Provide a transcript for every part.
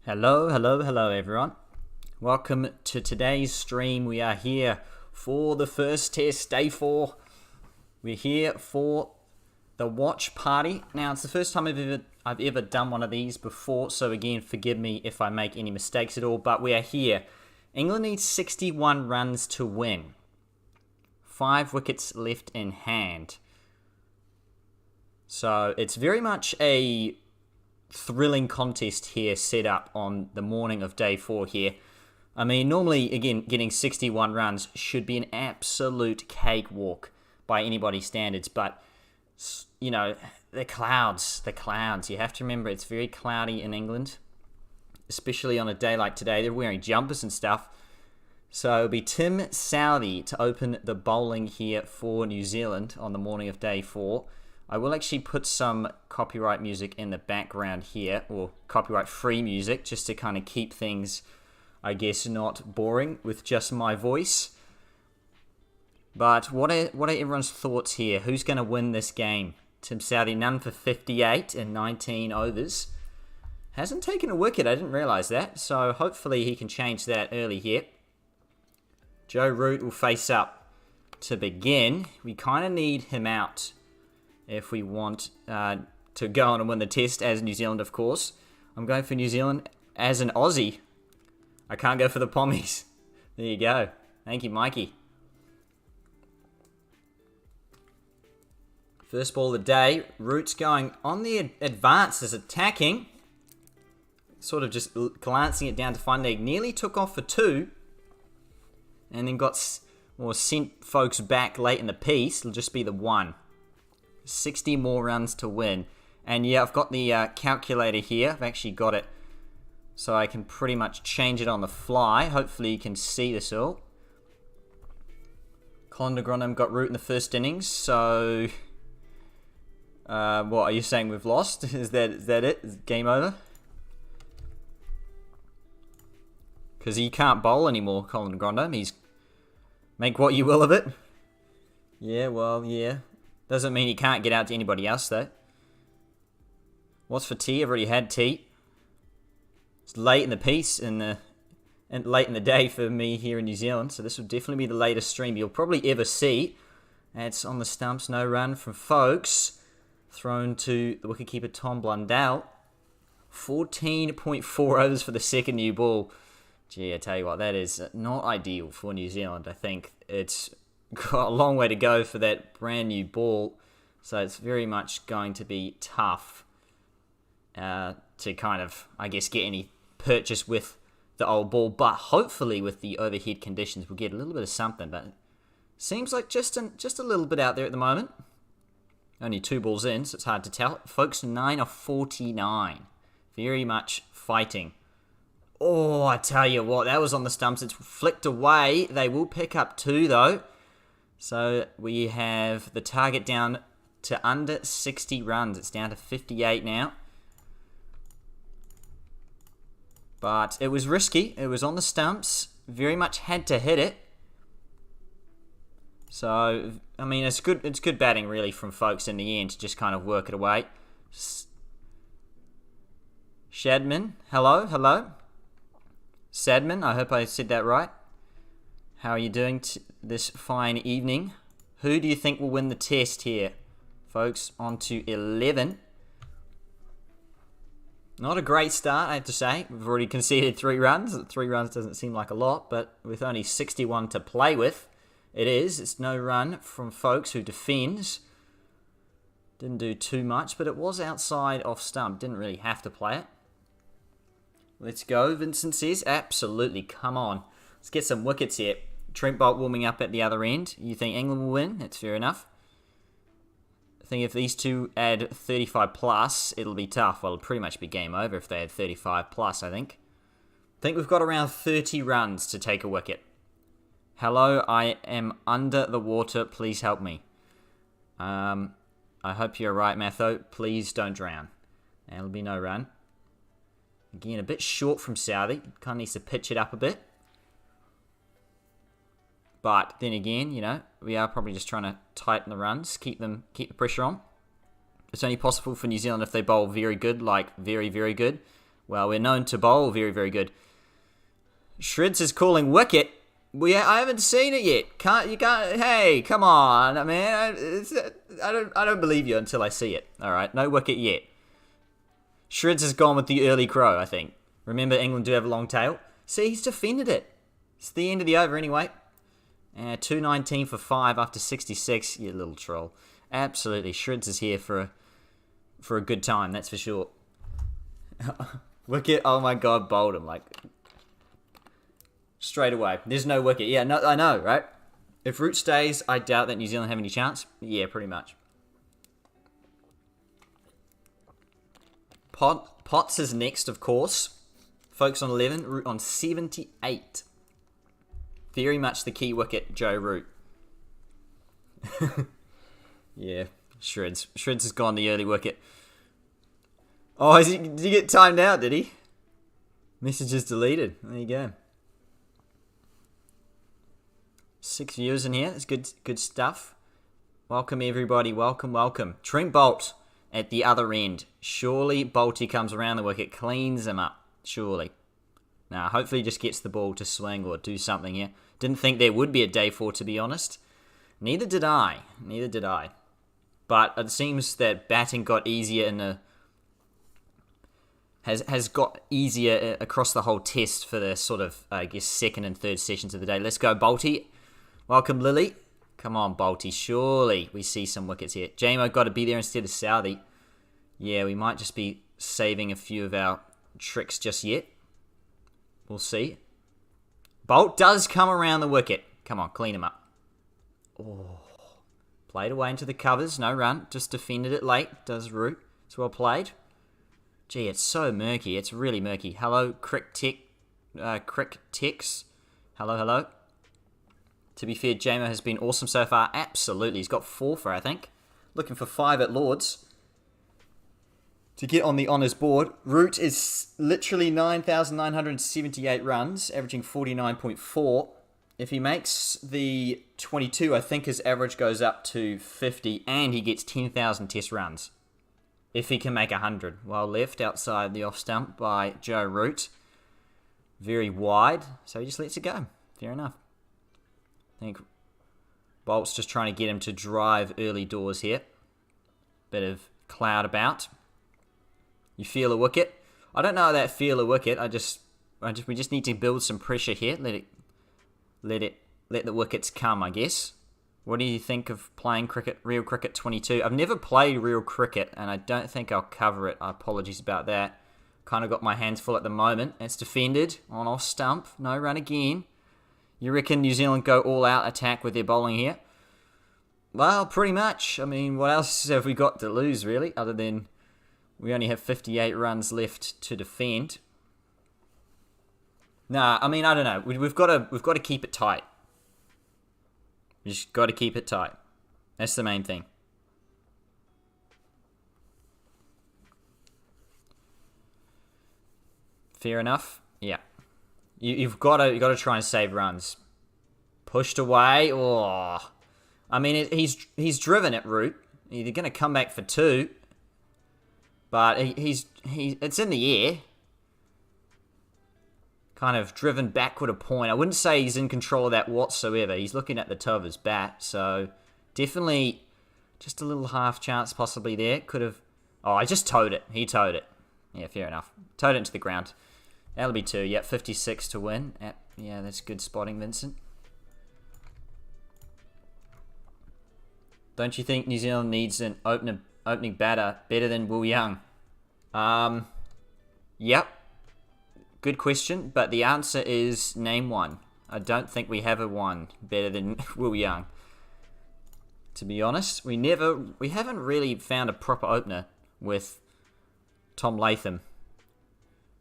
Hello, hello, hello everyone. Welcome to today's stream. We are here for the first test, day 4. We're here for the watch party. Now, it's the first time I've ever done one of these before, so again, forgive me if I make any mistakes at all, but we are here. England needs 61 runs to win. 5 wickets left in hand. So, it's very much a thrilling contest here set up on the morning of day 4 here. I mean, normally, again, getting 61 runs should be an absolute cakewalk by anybody's standards, but, you know, the clouds. You have to remember it's very cloudy in England, especially on a day like today. They're wearing jumpers and stuff. So it'll be Tim Southee to open the bowling here for New Zealand on the morning of day 4. I will actually put some copyright music in the background here, or copyright-free music, just to kind of keep things, I guess, not boring with just my voice. But what are everyone's thoughts here? Who's going to win this game? Tim Southee, none for 58 in 19 overs. Hasn't taken a wicket, I didn't realise that. So hopefully he can change that early here. Joe Root will face up to begin. We kind of need him out if we want to go on and win the test as New Zealand, of course. I'm going for New Zealand as an Aussie. I can't go for the Pommies. There you go. Thank you, Mikey. First ball of the day. Root's going on the advance as attacking. Sort of just glancing it down to find leg. Nearly took off for 2. And then sent folks back late in the piece. It'll just be the 1. 60 more runs to win. And yeah, I've got the calculator here. I've actually got it so I can pretty much change it on the fly. Hopefully you can see this all. Colin de Grandhomme got Root in the first innings, so what are you saying, we've lost? Is that it? Is it game over? Because he can't bowl anymore, Colin de Grandhomme. He's make what you will of it. Yeah, well, yeah. Doesn't mean he can't get out to anybody else, though. What's for tea? I've already had tea. It's late in the piece and late in the day for me here in New Zealand, so this will definitely be the latest stream you'll probably ever see. It's on the stumps, no run from folks. Thrown to the wicketkeeper Tom Blundell. 14.4 overs for the second new ball. Gee, I tell you what, that is not ideal for New Zealand. I think it's got a long way to go for that brand new ball, so it's very much going to be tough to kind of, I guess, get any purchase with the old ball, but hopefully with the overhead conditions we'll get a little bit of something, but seems like just a little bit out there at the moment. Only 2 balls in, so it's hard to tell. Folks, 9 of 49. Very much fighting. Oh, I tell you what, that was on the stumps. It's flicked away. They will pick up 2 though. So we have the target down to under 60 runs. It's down to 58 now. But it was risky. It was on the stumps. Very much had to hit it. So, I mean, it's good batting really from folks in the end to just kind of work it away. Shadman, hello. Sadman, I hope I said that right. How are you doing this fine evening? Who do you think will win the test here? Folks, on to 11. Not a great start, I have to say. We've already conceded 3 runs. 3 runs doesn't seem like a lot, but with only 61 to play with, it is. It's no run from folks who defends. Didn't do too much, but it was outside off stump. Didn't really have to play it. Let's go, Vincent says. Absolutely, come on. Let's get some wickets here. Trent Bolt warming up at the other end. You think England will win? That's fair enough. I think if these two add 35 plus, it'll be tough. Well, it'll pretty much be game over if they add 35 plus, I think. I think we've got around 30 runs to take a wicket. Hello, I am under the water. Please help me. I hope you're right, Matho. Please don't drown. There'll be no run. Again, a bit short from Southee. Kind of needs to pitch it up a bit. But then again, you know, we are probably just trying to tighten the runs, keep the pressure on. It's only possible for New Zealand if they bowl very good, like very, very good. Well, we're known to bowl very, very good. Shreds is calling wicket. I haven't seen it yet. You can't. Hey, come on, man. I don't believe you until I see it. All right, no wicket yet. Shreds has gone with the early crow, I think. Remember, England do have a long tail. See, he's defended it. It's the end of the over anyway. 219 for 5 after 66. You little troll. Absolutely, Shreds is here for a good time. That's for sure. Wicket. Oh my God, bowled him like. Straight away. There's no wicket. Yeah, no, I know, right? If Root stays, I doubt that New Zealand have any chance. Yeah, pretty much. Potts is next, of course. Folks on 11, Root on 78. Very much the key wicket, Joe Root. Yeah, Shreds. Shreds has gone the early wicket. Oh, did he get timed out, did he? Messages deleted. There you go. 6 viewers in here. That's good stuff. Welcome, everybody. Welcome. Trent Bolt at the other end. Surely Bolty comes around the wicket, cleans him up. Surely. Now, hopefully he just gets the ball to swing or do something here. Didn't think there would be a day 4, to be honest. Neither did I. But it seems that batting got easier in the... Has got easier across the whole test for the sort of, I guess, second and third sessions of the day. Let's go, Bolty. Welcome, Lily. Come on, Bolty. Surely we see some wickets here. Jamo got to be there instead of Southey. Yeah, we might just be saving a few of our tricks just yet. We'll see. Bolt does come around the wicket. Come on, clean him up. Oh, played away into the covers. No run. Just defended it late. Does Root. It's well played. Gee, it's so murky. It's really murky. Hello, Crick Tex. Hello. To be fair, Jamo has been awesome so far. Absolutely. He's got 4 for, I think. Looking for 5 at Lords. To get on the honours board, Root is literally 9,978 runs, averaging 49.4. If he makes the 22, I think his average goes up to 50, and he gets 10,000 test runs. If he can make 100. Well left outside the off stump by Joe Root. Very wide, so he just lets it go. Fair enough. I think Bolt's just trying to get him to drive early doors here. Bit of cloud about. You feel a wicket? I don't know that feel a wicket. We just need to build some pressure here. Let the wickets come, I guess. What do you think of playing cricket, real cricket 22? I've never played real cricket, and I don't think I'll cover it. Apologies about that. Kind of got my hands full at the moment. It's defended on off stump. No run again. You reckon New Zealand go all-out attack with their bowling here? Well, pretty much. I mean, what else have we got to lose, really, other than we only have 58 runs left to defend? Nah, I mean, I don't know. We've got to keep it tight. We just got to keep it tight. That's the main thing. Fair enough. Yeah. You've got to try and save runs. Pushed away. Oh, I mean, he's driven it, Root. They're going to come back for 2, but it's in the air. Kind of driven backward a point. I wouldn't say he's in control of that whatsoever. He's looking at the toe of his bat, so definitely just a little half chance possibly there. Could have. Oh, I just towed it. He towed it. Yeah, fair enough. Towed it into the ground. That'll be 2. Yep, 56 to win. Yeah, that's good spotting, Vincent. Don't you think New Zealand needs an opening batter better than Will Young? Yep. Good question, but the answer is name one. I don't think we have a one better than Will Young. To be honest, we haven't really found a proper opener with Tom Latham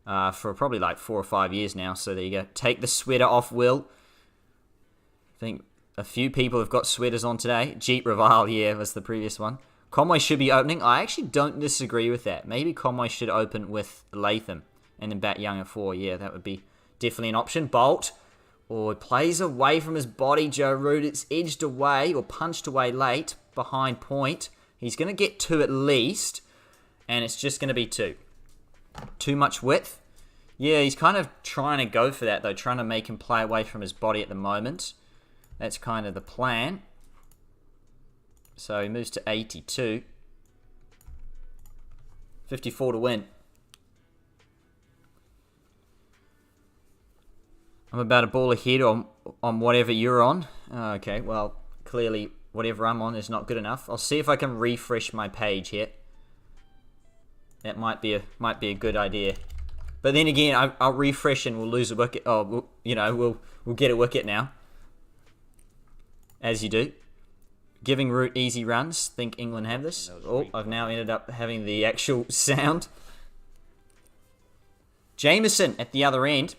for probably like 4 or 5 years now. So there you go. Take the sweater off, Will. I think a few people have got sweaters on today. Jeet Raval, yeah, was the previous one. Conway should be opening. I actually don't disagree with that. Maybe Conway should open with Latham and then bat Young at 4. Yeah, that would be definitely an option. Bolt. Or plays away from his body, Joe Root. It's edged away or punched away late behind point. He's going to get 2 at least. And it's just going to be 2. Too much width. Yeah, he's kind of trying to go for that, though. Trying to make him play away from his body at the moment. That's kind of the plan. So he moves to 82. 54 to win. I'm about a ball ahead on whatever you're on. Okay, well, clearly whatever I'm on is not good enough. I'll see if I can refresh my page here. That might be a good idea. But then again, I'll refresh and we'll lose a wicket. Oh, we'll get a wicket now. As you do. Giving Root easy runs. Think England have this. Oh, I've now ended up having the actual sound. Jameson at the other end.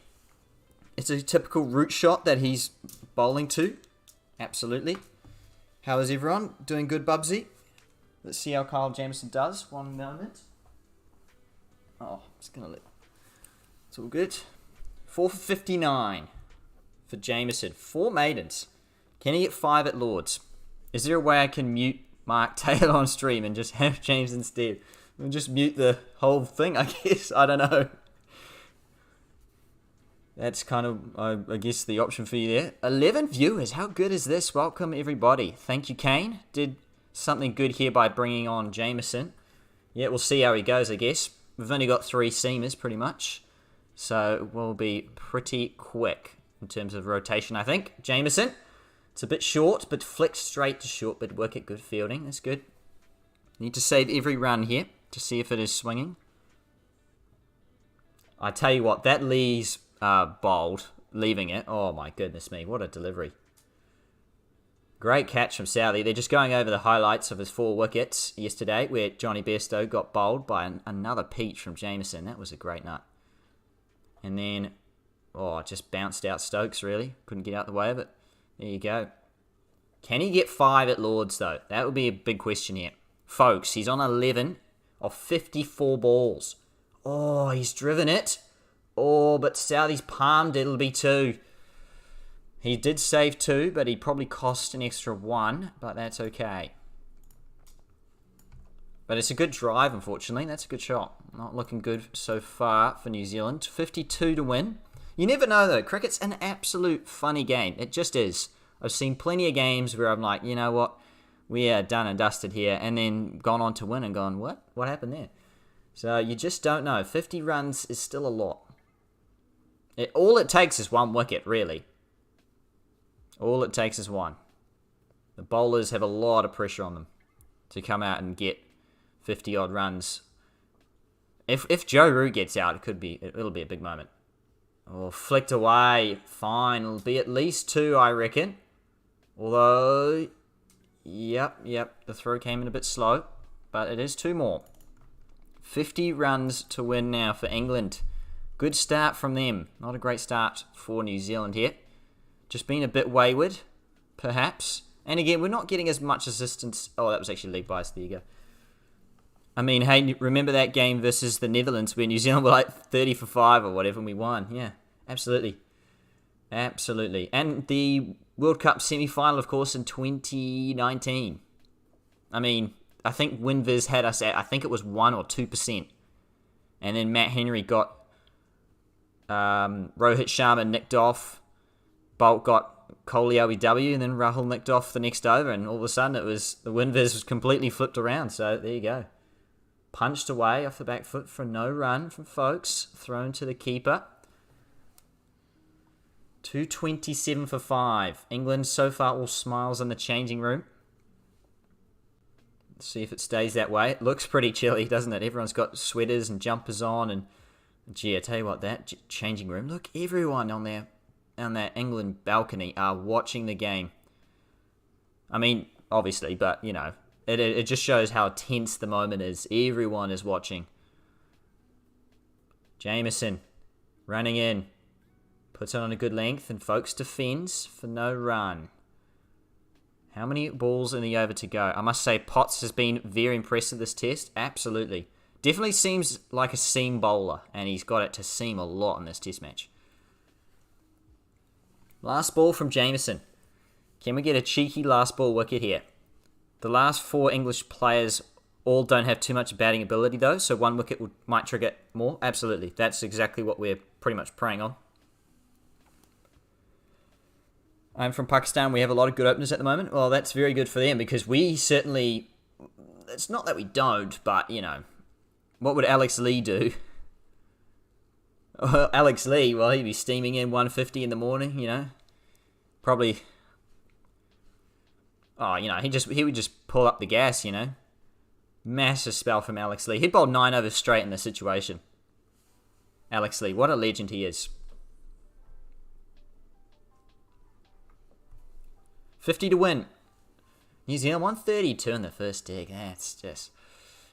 It's a typical Root shot that he's bowling to. Absolutely. How is everyone? Doing good, Bubsy? Let's see how Kyle Jameson does. 1 moment. Oh, just going to let... It's all good. 4 for 59 for Jameson. 4 maidens. Can he get 5 at Lords? Is there a way I can mute Mark Taylor on stream and just have James instead? We'll just mute the whole thing, I guess. I don't know. That's kind of, I guess, the option for you there. 11 viewers. How good is this? Welcome, everybody. Thank you, Kane. Did something good here by bringing on Jameson. Yeah, we'll see how he goes, I guess. We've only got 3 seamers, pretty much. So we'll be pretty quick in terms of rotation, I think. Jameson. It's a bit short, but flicked straight to short, but wicket. Good fielding. That's good. Need to save every run here to see if it is swinging. I tell you what, that Lee's bowled, leaving it. Oh my goodness me, what a delivery. Great catch from Southey. They're just going over the highlights of his 4 wickets yesterday, where Johnny Bairstow got bowled by another peach from Jameson. That was a great nut. And then, just bounced out Stokes, really. Couldn't get out the way of it. There you go. Can he get 5 at Lords, though? That would be a big question here. Folks, he's on 11 of 54 balls. Oh, he's driven it. Oh, but Southey's palmed. It'll be 2. He did save 2, but he probably cost an extra 1. But that's okay. But it's a good drive, unfortunately. That's a good shot. Not looking good so far for New Zealand. 52 to win. You never know, though. Cricket's an absolute funny game. It just is. I've seen plenty of games where I'm like, you know what? We are done and dusted here. And then gone on to win and gone, what? What happened there? So you just don't know. 50 runs is still a lot. All it takes is 1 wicket, really. All it takes is 1. The bowlers have a lot of pressure on them to come out and get 50-odd runs. If Joe Root gets out, it'll be a big moment. Oh, flicked away. Fine. It'll be at least 2, I reckon. Although, yep. The throw came in a bit slow. But it is 2 more. 50 runs to win now for England. Good start from them. Not a great start for New Zealand here. Just been a bit wayward, perhaps. And again, we're not getting as much assistance. Oh, that was actually league bias. There you go. I mean, hey, remember that game versus the Netherlands where New Zealand were like 30 for 5 or whatever and we won? Yeah, absolutely. Absolutely. And the World Cup semi-final, of course, in 2019. I mean, I think WinViz had us at, I think it was 1 or 2%. And then Matt Henry got Rohit Sharma nicked off. Bolt got Kohli LBW, and then Rahul nicked off the next over. And all of a sudden, the WinViz was completely flipped around. So there you go. Punched away off the back foot for no run from Folks. Thrown to the keeper. 227 for 5. England so far all smiles in the changing room. Let's see if it stays that way. It looks pretty chilly, doesn't it? Everyone's got sweaters and jumpers on. And gee, I tell you what, that changing room. Look, everyone on that England balcony are watching the game. I mean, obviously, but, you know. It just shows how tense the moment is. Everyone is watching. Jameson running in. Puts it on a good length and Folks defends for no run. How many balls in the over to go? I must say Potts has been very impressive this test. Absolutely. Definitely seems like a seam bowler and he's got it to seam a lot in this test match. Last ball from Jameson. Can we get a cheeky last ball wicket here? The last 4 English players All don't have too much batting ability, though, so 1 wicket might trigger more. Absolutely. That's exactly what we're pretty much preying on. I'm from Pakistan. We have a lot of good openers at the moment. Well, that's very good for them because we certainly... It's not that we don't, but, you know, what would Alex Lee do? Alex Lee, well, he'd be steaming in 150 in the morning, you know. Probably... Oh, you know, he would just pull up the gas, you know. Massive spell from Alex Lee. He'd bowl 9 overs straight in this situation. Alex Lee, what a legend he is. 50 to win. New Zealand 132 in the first dig. That's just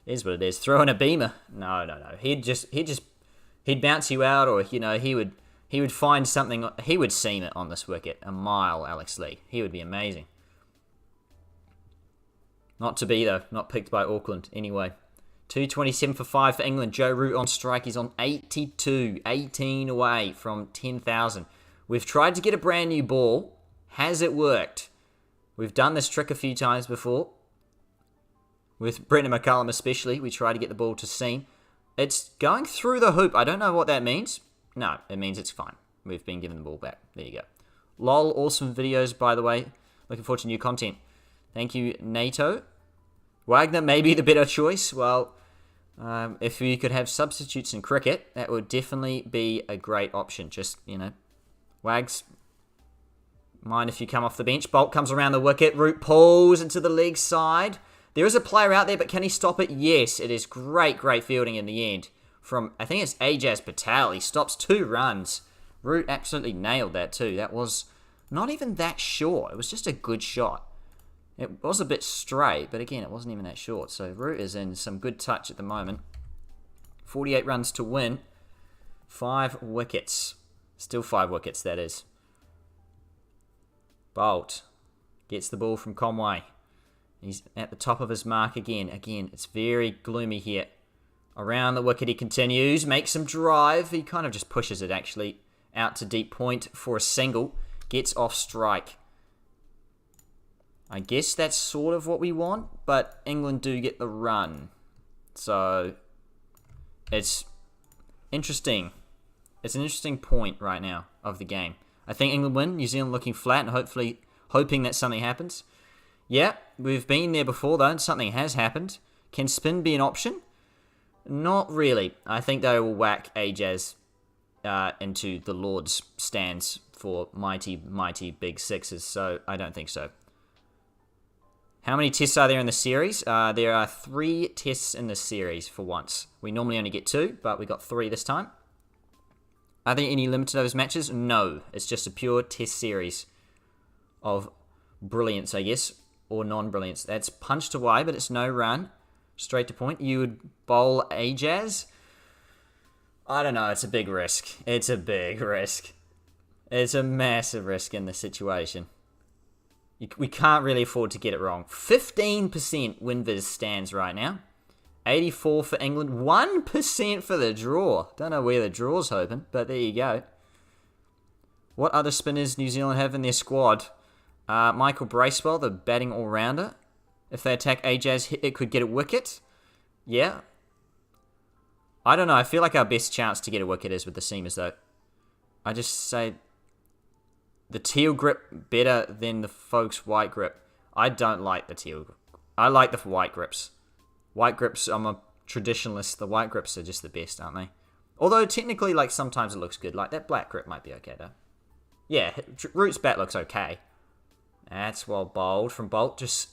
is what it is. Throw in a beamer. No. He'd bounce you out, or you know he would find something. He would seam it on this wicket a mile. Alex Lee. He would be amazing. Not to be though. Not picked by Auckland anyway. 227 for 5 for England. Joe Root on strike. He's on 82. 18 away from 10,000. We've tried to get a brand new ball. Has it worked? We've done this trick a few times before. With Brendan McCullum especially, we try to get the ball to seam. It's going through the hoop. I don't know what that means. No, it means it's fine. We've been given the ball back. There you go. Lol, awesome videos, by the way. Looking forward to new content. Thank you, NATO. Wagner may be the better choice. Well, if we could have substitutes in cricket, that would definitely be a great option. Just, you know, Wags... Mind if you come off the bench. Bolt comes around the wicket. Root pulls into the leg side. There is a player out there, but can he stop it? Yes, it is great fielding in the end. From, I think it's Ajaz Patel. He stops 2 runs. Root absolutely nailed that too. That was not even that short. It was just a good shot. It was a bit straight, but again, it wasn't even that short. So Root is in some good touch at the moment. 48 runs to win. 5 wickets. Still 5 wickets, that is. Bolt gets the ball from Conway. He's at the top of his mark again. Again, it's very gloomy here. Around the wicket he continues. Makes some drive. He kind of just pushes it actually out to deep point for a single. Gets off strike. I guess that's sort of what we want, but England do get the run. So, it's interesting. It's an interesting point right now of the game. I think England win, New Zealand looking flat, and hopefully hoping that something happens. Yeah, we've been there before though, and something has happened. Can spin be an option? Not really. I think they will whack Ajaz into the Lord's stands for mighty big sixes, so I don't think so. How many tests are there in the series? There are 3 tests in the series for once. We normally only get 2, but we got 3 this time. Are there any limited overs matches? No. It's just a pure test series of brilliance, I guess, or non-brilliance. That's punched away, but it's no run. Straight to point. You would bowl Ajaz? I don't know. It's a big risk. It's a big risk. It's a massive risk in this situation. We can't really afford to get it wrong. 15% win-vis stands right now. 84 for England, 1% for the draw. Don't know where the draw's hoping, but there you go. What other spinners New Zealand have in their squad? Michael Bracewell, the batting all-rounder. If they attack Ajaz, it could get a wicket. Yeah. I don't know. I feel like our best chance to get a wicket is with the seamers, though. I just say the teal grip better than the folks' white grip. I don't like the teal. I like the white grips. White grips, I'm a traditionalist. The white grips are just the best, aren't they? Although, technically, like, sometimes it looks good. Like, that black grip might be okay, though. Yeah, Root's bat looks okay. That's well bowled from Bolt. Just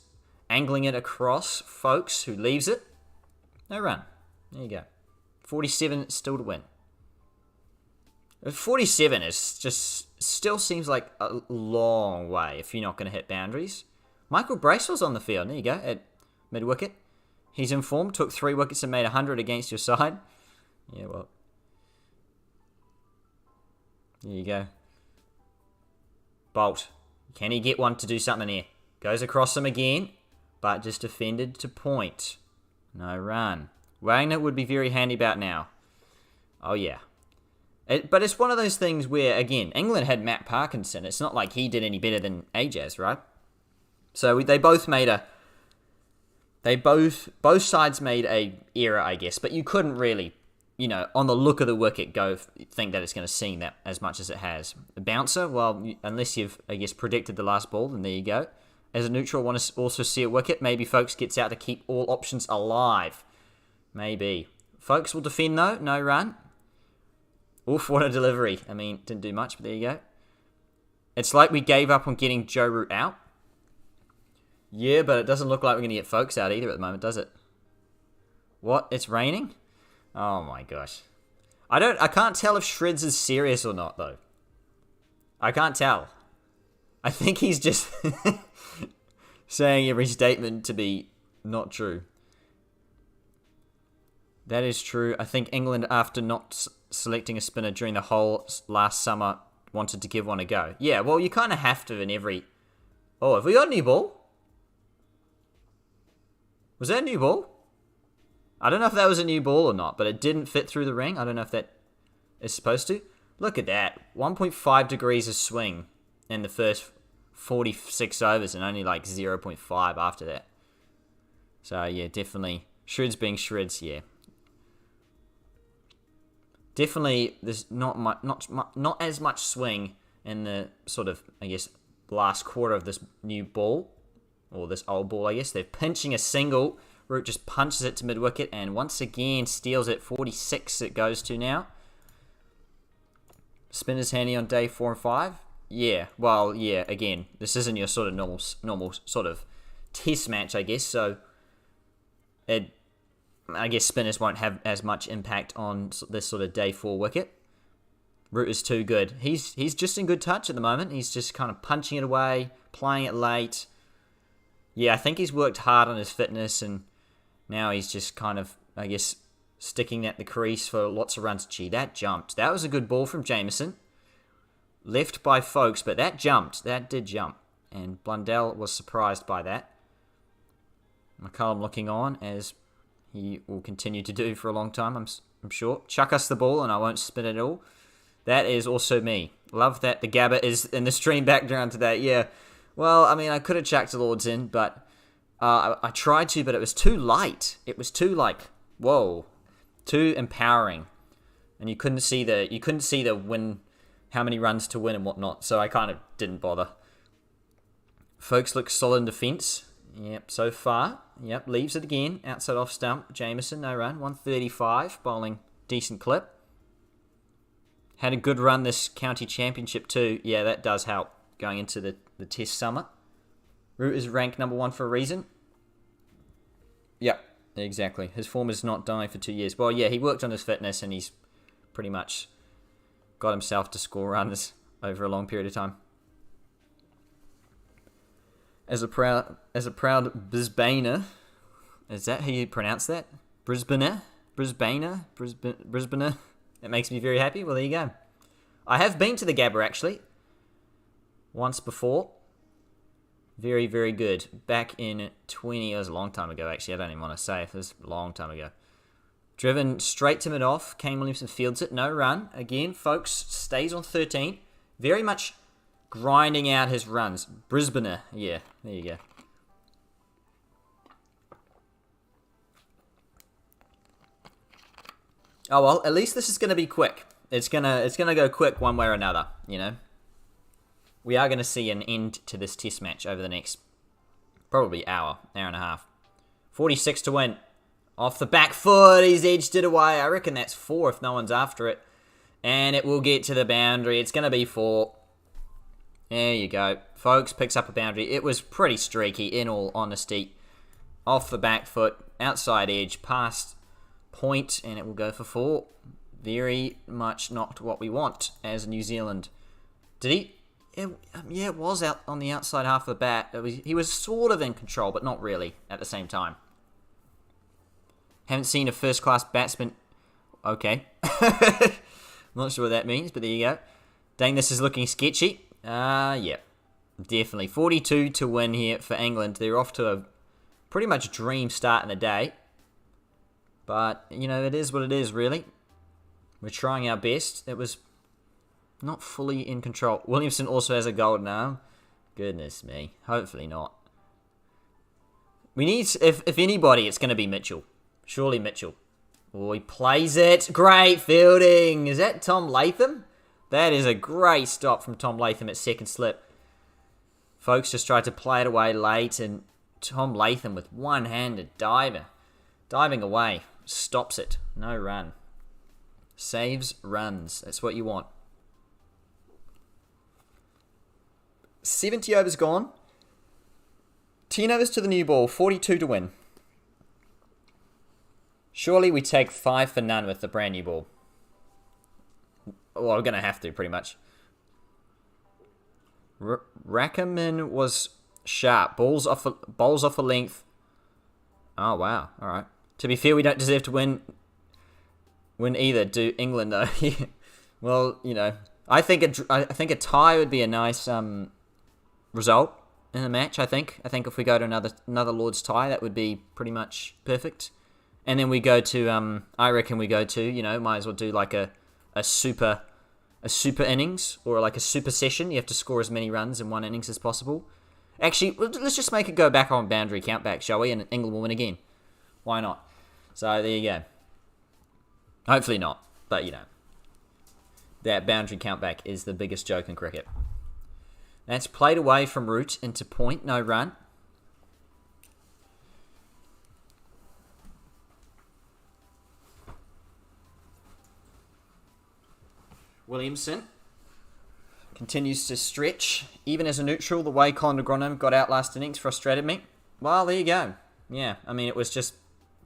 angling it across folks who leaves it. No run. There you go. 47 still to win. 47 is just still seems like a long way if you're not going to hit boundaries. Michael Bracewell's on the field. There you go, at mid-wicket. He's in form, took 3 wickets and made 100 against your side. Yeah, well. There you go. Bolt. Can he get one to do something here? Goes across him again, but just defended to point. No run. Wagner would be very handy about now. Oh, yeah. But it's one of those things where, again, England had Matt Parkinson. It's not like he did any better than Ajaz, right? So they both made a both sides made a error, I guess, but you couldn't really, on the look of the wicket, think that it's going to sing that as much as it has. A bouncer, well, unless you've, I guess, predicted the last ball, then there you go. As a neutral, want to also see a wicket. Maybe Folks gets out to keep all options alive. Maybe. Folks will defend though, no run. Oof, what a delivery. I mean, didn't do much, but there you go. It's like we gave up on getting Joe Root out. Yeah, but it doesn't look like we're going to get Folks out either at the moment, does it? What? It's raining? Oh my gosh. I can't tell if Shreds is serious or not, though. I can't tell. I think he's just saying every statement to be not true. That is true. I think England, after not selecting a spinner during the whole last summer, wanted to give one a go. Yeah, well, you kind of have to in every... Oh, have we got a new ball? Was that a new ball? I don't know if that was a new ball or not, but it didn't fit through the ring. I don't know if that is supposed to. Look at that. 1.5 degrees of swing in the first 46 overs and only like 0.5 after that. So, yeah, definitely. Shreds being Shreds, yeah. Definitely, there's not as much swing in the sort of, I guess, last quarter of this new ball. Or this old ball, I guess. They're pinching a single. Root just punches it to mid-wicket and once again steals it. 46 it goes to now. Spinner's handy on day 4 and 5. Yeah, well, yeah, again, this isn't your sort of normal sort of test match, I guess. So, I guess spinners won't have as much impact on this sort of day 4 wicket. Root is too good. He's just in good touch at the moment. He's just kind of punching it away, playing it late. Yeah, I think he's worked hard on his fitness and now he's just kind of, I guess, sticking at the crease for lots of runs. Gee, that jumped. That was a good ball from Jameson. Left by Folks, but that jumped. That did jump. And Blundell was surprised by that. McCullum looking on, as he will continue to do for a long time, I'm sure. Chuck us the ball and I won't spin it all. That is also me. Love that the Gabba is in the stream background to that. Yeah. Well, I mean, I could have chucked the Lords in, but I tried to, but it was too light. It was too whoa, too empowering, and you couldn't see the win, how many runs to win and whatnot. So I kind of didn't bother. Folks look solid in defence. Yep, so far. Yep, leaves it again outside off stump. Jameson, no run, 135, bowling decent clip. Had a good run this county championship too. Yeah, that does help going into the test summer. Root is ranked number 1 for a reason. Yep, exactly. His form is not dying for 2 years. Well, yeah, he worked on his fitness and he's pretty much got himself to score runs over a long period of time. As a proud Brisbaner, is that how you pronounce that? Brisbaner? It makes me very happy. Well, there you go. I have been to the Gabba actually. Once before. Very, very good. Back in it was a long time ago actually. I don't even want to say if it was a long time ago. Driven straight to mid-off. Kane Williamson fields it. No run. Again, Folks stays on 13. Very much grinding out his runs. Brisbaner. Yeah, there you go. Oh well, at least this is going to be quick. It's gonna go quick one way or another, you know. We are going to see an end to this test match over the next probably hour and a half. 46 to win. Off the back foot, he's edged it away. I reckon that's 4 if no one's after it. And it will get to the boundary. It's going to be 4. There you go. Folks picks up a boundary. It was pretty streaky, in all honesty. Off the back foot, outside edge, past point, and it will go for 4. Very much not what we want as New Zealand. Did he? Yeah, it was out on the outside half of the bat. He was sort of in control, but not really at the same time. Haven't seen a first-class batsman. Okay. Not sure what that means, but there you go. Dang, this is looking sketchy. Yeah. Definitely. 42 to win here for England. They're off to a pretty much dream start in the day. But, you know, it is what it is, really. We're trying our best. It was not fully in control. Williamson also has a golden arm. Goodness me. Hopefully not. We need, if anybody, it's going to be Mitchell. Surely Mitchell. Oh, he plays it. Great fielding. Is that Tom Latham? That is a great stop from Tom Latham at second slip. Folks just tried to play it away late, and Tom Latham with one-handed diving away, stops it. No run. Saves runs. That's what you want. 70 overs gone. 10 overs to the new ball. 42 to win. Surely we take 5 for none with the brand new ball. Well, we're going to have to, pretty much. Rackerman was sharp. Balls off a length. Oh, wow. All right. To be fair, we don't deserve to win either, do England, though. Well, you know, I think a tie would be a nice result in the match, I think. I think if we go to another Lord's tie, that would be pretty much perfect. And then we go to, I reckon we go to, you know, might as well do like a super innings or like a super session. You have to score as many runs in one innings as possible. Actually, let's just make it go back on boundary countback, shall we? And England will win again. Why not? So there you go. Hopefully not, but you know. That boundary countback is the biggest joke in cricket. That's played away from Root into point, no run. Williamson continues to stretch. Even as a neutral, the way Colin de Grandhomme got out last innings frustrated me. Well, there you go. Yeah, I mean, it was just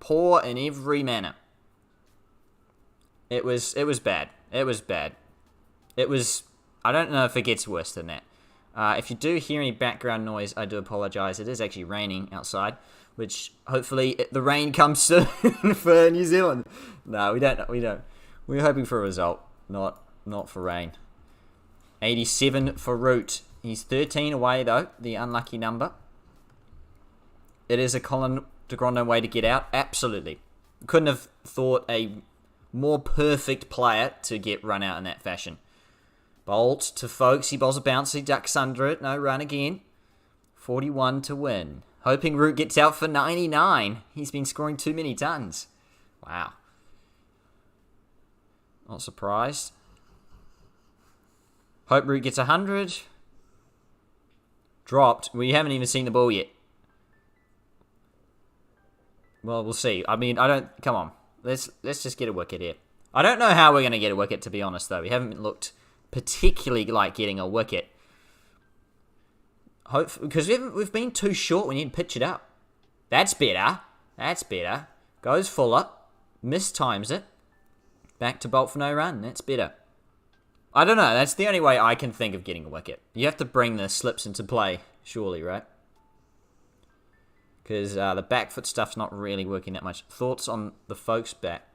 poor in every manner. It was bad. It was bad. It was... I don't know if it gets worse than that. If you do hear any background noise, I do apologise. It is actually raining outside, which hopefully the rain comes soon for New Zealand. No, we don't. We're hoping for a result, not for rain. 87 for Root. He's 13 away, though, the unlucky number. It is a Colin de Grandhomme way to get out. Absolutely. Couldn't have thought a more perfect player to get run out in that fashion. Bolt to Folkes. He bowls a bounce. He ducks under it. No run again. 41 to win. Hoping Root gets out for 99. He's been scoring too many tons. Wow. Not surprised. Hope Root gets 100. Dropped. We haven't even seen the ball yet. Well, we'll see. I mean, I don't... Come on. Let's just get a wicket here. I don't know how we're going to get a wicket, to be honest, though. We haven't looked particularly like getting a wicket. Because we've been too short. We need to pitch it up. That's better. That's better. Goes Fuller. Mistimes it. Back to Bolt for no run. That's better. I don't know. That's the only way I can think of getting a wicket. You have to bring the slips into play, surely, right? Because the back foot stuff's not really working that much. Thoughts on the Folkes bat?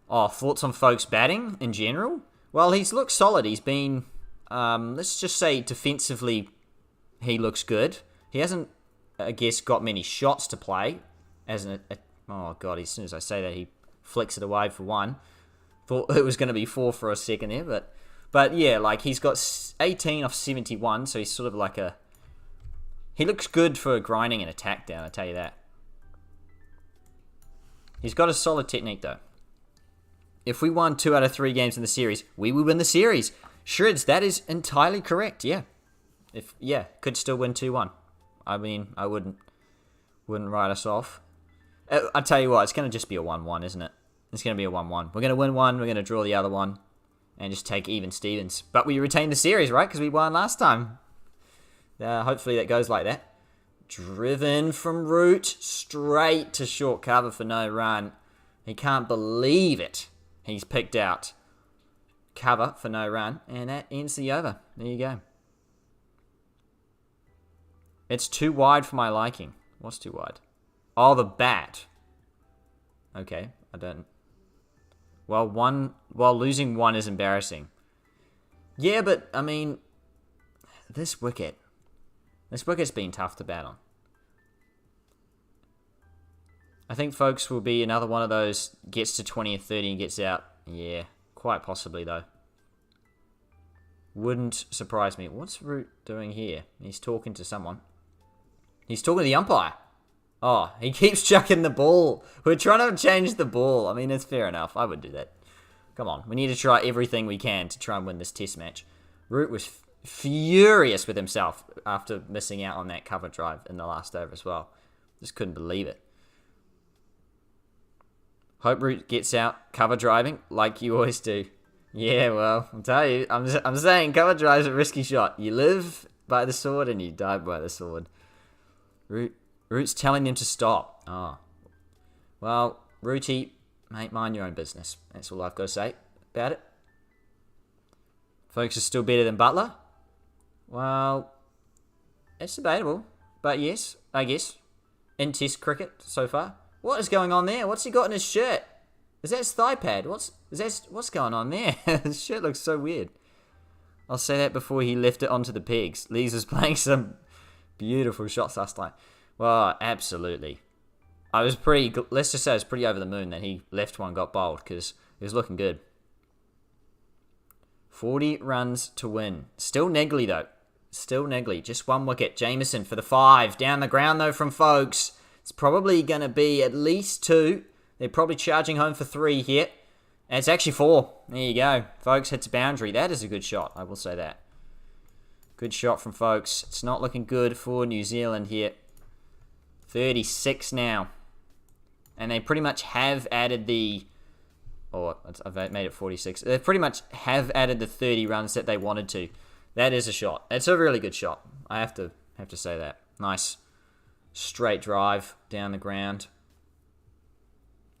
Oh, thoughts on Folkes batting in general? Well, he's looked solid. He's been, let's just say defensively, he looks good. He hasn't, I guess, got many shots to play. Oh, God, as soon as I say that, he flicks it away for one. Thought it was going to be 4 for a second there, but yeah, like he's got 18 off 71, so he's sort of like a... He looks good for grinding an attack down, I tell you that. He's got a solid technique, though. If we won 2 out of 3 games in the series, we would win the series. Shreds, that is entirely correct, yeah. Could still win 2-1. I mean, I wouldn't write us off. I tell you what, it's going to just be a 1-1, isn't it? It's going to be a 1-1. We're going to win one, we're going to draw the other one, and just take even Stevens. But we retain the series, right? Because we won last time. Hopefully that goes like that. Driven from Root, straight to short cover for no run. He can't believe it. He's picked out cover for no run, and that ends the over. There you go. It's too wide for my liking. What's too wide? Oh, the bat. Okay, I don't... Well, losing one is embarrassing. Yeah, but, I mean, this wicket's been tough to bat on. I think Folkes will be another one of those, gets to 20 or 30 and gets out. Yeah, quite possibly, though. Wouldn't surprise me. What's Root doing here? He's talking to someone. He's talking to the umpire. Oh, he keeps chucking the ball. We're trying to change the ball. I mean, it's fair enough. I would do that. Come on. We need to try everything we can to try and win this test match. Root was furious with himself after missing out on that cover drive in the last over as well. Just couldn't believe it. Hope Root gets out cover driving like you always do. Yeah, well, I'll tell you. I'm saying cover drive's a risky shot. You live by the sword and you die by the sword. Root's telling them to stop. Oh. Well, Rooty, mate, mind your own business. That's all I've got to say about it. Folks are still better than Butler. Well, it's debatable. But yes, I guess. In test cricket so far. What is going on there? What's he got in his shirt? Is that his thigh pad? What's going on there? His shirt looks so weird. I'll say that before he left it onto the pegs. Lees was playing some beautiful shots last night. Well, absolutely. Let's just say I was pretty over the moon that he left one, got bowled, because it was looking good. 40 runs to win. Still neggly, though. Still neggly. Just one wicket. Jameson for the 5. Down the ground, though, from Folks. It's probably going to be at least 2. They're probably charging home for 3 here. And it's actually 4. There you go. Folks hits a boundary. That is a good shot, I will say that. Good shot from Folks. It's not looking good for New Zealand here. 36 now. And they pretty much have added the... Or I've made it 46. They pretty much have added the 30 runs that they wanted to. That is a shot. It's a really good shot. I have to say that. Nice straight drive down the ground.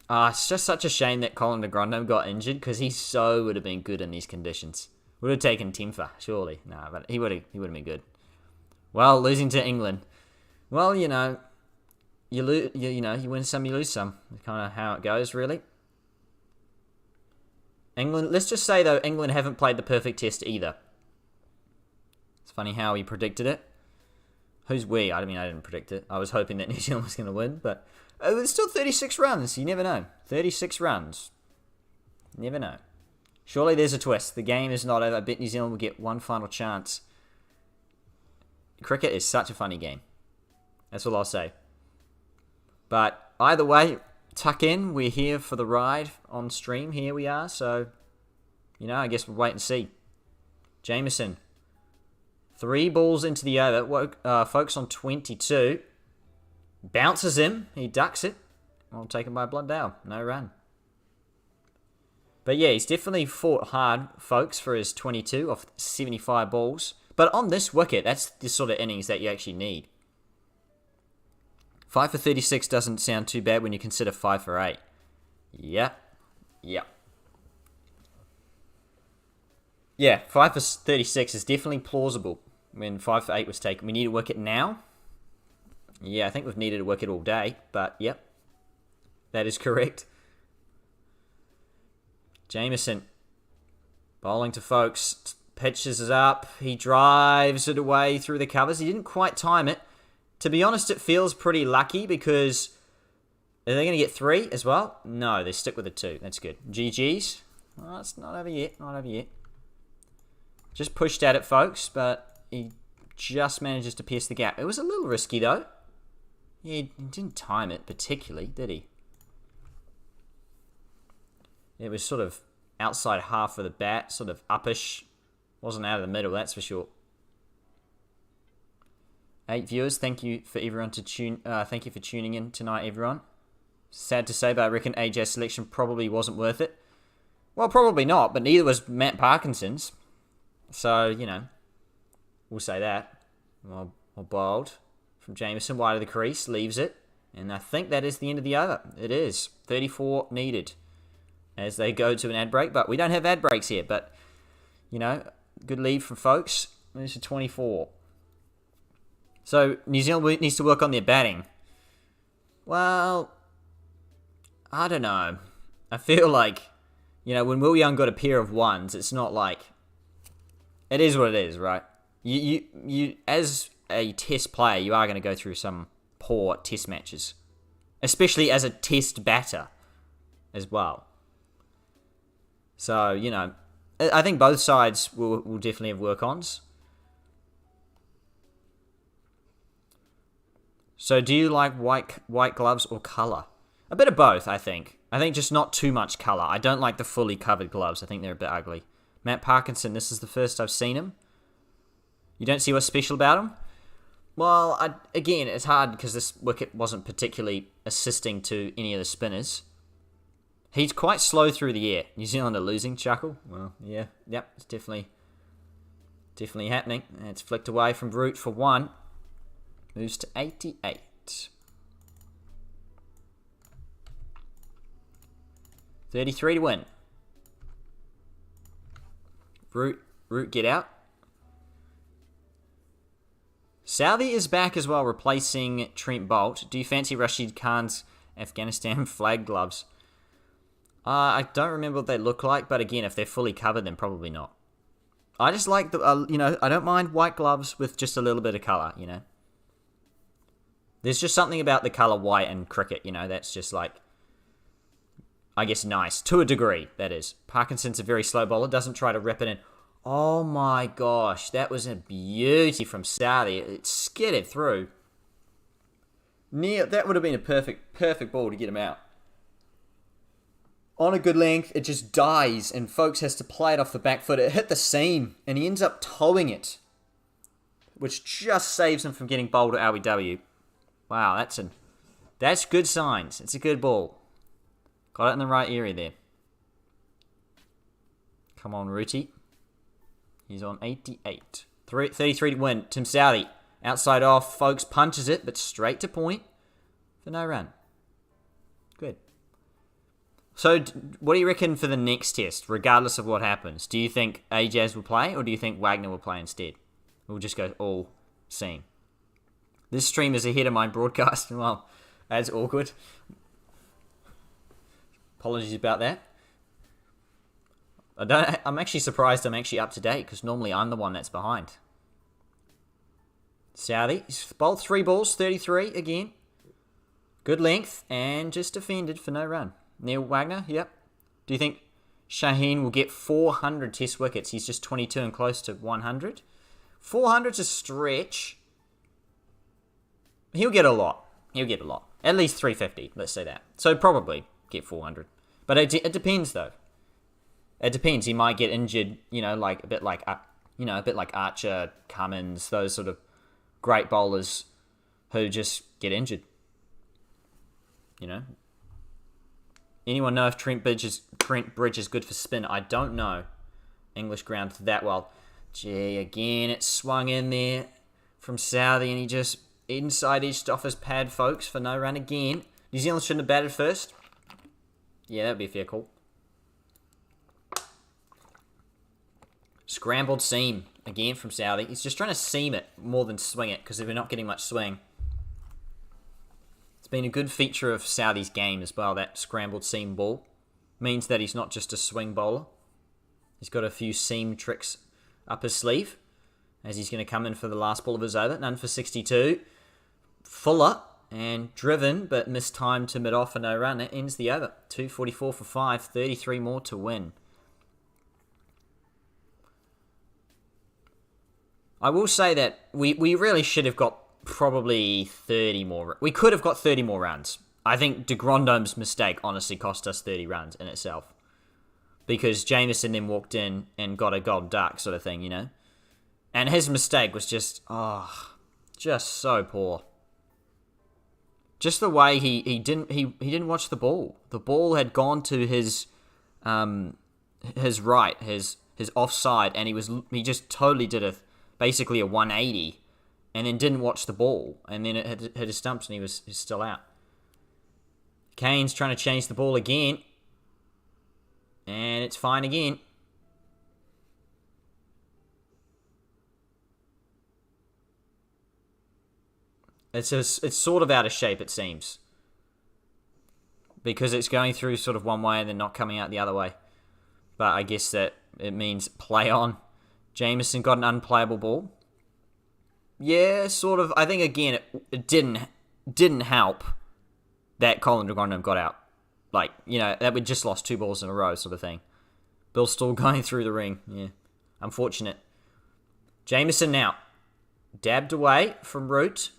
It's just such a shame that Colin de Grandhomme got injured because he so would have been good in these conditions. Would have taken Timfer, surely. No, but he would have been good. Well, losing to England. Well, you know, you win some, you lose some. That's kind of how it goes, really. England, let's just say, though, England haven't played the perfect test either. It's funny how he predicted it. Who's we? I didn't predict it. I was hoping that New Zealand was going to win, but it's still 36 runs. You never know. 36 runs. Never know. Surely there's a twist. The game is not over. I bet New Zealand will get one final chance. Cricket is such a funny game. That's all I'll say. But either way, tuck in. We're here for the ride on stream. Here we are. So, I guess we'll wait and see. Jameson. 3 balls into the over. Folks on 22. Bounces him. He ducks it. Well, taken by Blundell. No run. But yeah, he's definitely fought hard, Folks, for his 22 off 75 balls. But on this wicket, that's the sort of innings that you actually need. 5 for 36 doesn't sound too bad when you consider 5 for 8. Yeah. Yeah, 5 for 36 is definitely plausible when 5 for 8 was taken. We need a wicket now. Yeah, I think we've needed a wicket all day, but yep. That is correct. Jameson. Bowling to Folks. Pitches it up. He drives it away through the covers. He didn't quite time it. To be honest, it feels pretty lucky because... Are they going to get 3 as well? No, they stick with the 2. That's good. GG's. Well, it's not over yet. Not over yet. Just pushed at it, Folks, but he just manages to pierce the gap. It was a little risky, though. He didn't time it particularly, did he? It was sort of outside half of the bat, sort of uppish. Wasn't out of the middle, that's for sure. 8 viewers, thank you for everyone thank you for tuning in tonight, everyone. Sad to say, but I reckon AJ's selection probably wasn't worth it. Well, probably not, but neither was Matt Parkinson's. So, we'll say that. Well bowled from Jameson, wide of the crease, leaves it. And I think that is the end of the over. It is. 34 needed as they go to an ad break. But we don't have ad breaks here. But, good lead from Folks. Moves to 24. So, New Zealand needs to work on their batting. Well, I don't know. I feel like, when Will Young got a pair of 1s, it's not like... It is what it is, right? You as a test player, you are going to go through some poor test matches. Especially as a test batter as well. So, I think both sides will definitely have work-ons. So do you like white gloves or colour? A bit of both, I think. I think just not too much colour. I don't like the fully covered gloves. I think they're a bit ugly. Matt Parkinson, this is the first I've seen him. You don't see what's special about him? Well, again, it's hard because this wicket wasn't particularly assisting to any of the spinners. He's quite slow through the air. New Zealand are losing, chuckle. Well, yeah, yep, it's definitely happening. And it's flicked away from Root for 1. Moves to 88. 33 to win. Root, get out. Southee is back as well, replacing Trent Boult. Do you fancy Rashid Khan's Afghanistan flag gloves? I don't remember what they look like, but again, if they're fully covered, then probably not. I just like the, I don't mind white gloves with just a little bit of colour, There's just something about the colour white and cricket, that's just like, I guess, nice. To a degree, that is. Parkinson's a very slow bowler, doesn't try to rip it in. Oh my gosh, that was a beauty from Southee. It skidded through. That would have been a perfect ball to get him out. On a good length, it just dies, and Folks has to play it off the back foot. It hit the seam, and he ends up towing it, which just saves him from getting bowled at RBW. Wow, that's good signs. It's a good ball. Got it in the right area there. Come on, Rooty. He's on 88. 33 to win. Tim Southee. Outside off. Folks punches it, but straight to point for no run. Good. So, what do you reckon for the next test, regardless of what happens? Do you think Ajaz will play, or do you think Wagner will play instead? We'll just go all seam. This stream is ahead of my broadcast. Well, that's awkward. Apologies about that. I'm actually surprised I'm actually up to date, because normally I'm the one that's behind. Southee, he's bowled 3 balls, 33 again. Good length, and just defended for no run. Neil Wagner, yep. Do you think Shaheen will get 400 test wickets? He's just 22 and close to 100. 400's a stretch. He'll get a lot. At least 350, let's say that. So probably get 400. But it depends, though. It depends. He might get injured, like a bit like Archer, Cummins, those sort of great bowlers who just get injured. Anyone know if Trent Bridge is good for spin? I don't know English ground that well. Gee, again, it swung in there from Southee, and he just inside edged off his pad, Folks, for no run again. New Zealand shouldn't have batted first. Yeah, that'd be a fair call. Scrambled seam again from Southee. He's just trying to seam it more than swing it, because we're not getting much swing. It's been a good feature of Southee's game as well, that scrambled seam ball. Means that he's not just a swing bowler. He's got a few seam tricks up his sleeve, as he's going to come in for the last ball of his over. None for 62. Fuller and driven, but mistimed to mid-off for no run. It ends the over. 244 for 5, 33 more to win. I will say that we really should have got probably 30 more. We could have got 30 more runs. I think de Grondome's mistake honestly cost us 30 runs in itself. Because Jameson then walked in and got a gold duck sort of thing, And his mistake was just so poor. Just the way he didn't watch the ball. The ball had gone to his right, his offside, and he just totally did basically a 180, and then didn't watch the ball, and then it hit his stumps, and he was still out. Kane's trying to change the ball again, and it's fine again. It's sort of out of shape, it seems, because it's going through sort of one way and then not coming out the other way. But I guess that it means play on. Jameson got an unplayable ball. Yeah, sort of. I think again it didn't help that Colin de Grandhomme got out. Like, that we just lost 2 balls in a row sort of thing. Bill still going through the ring. Yeah, unfortunate. Jameson now dabbed away from Root.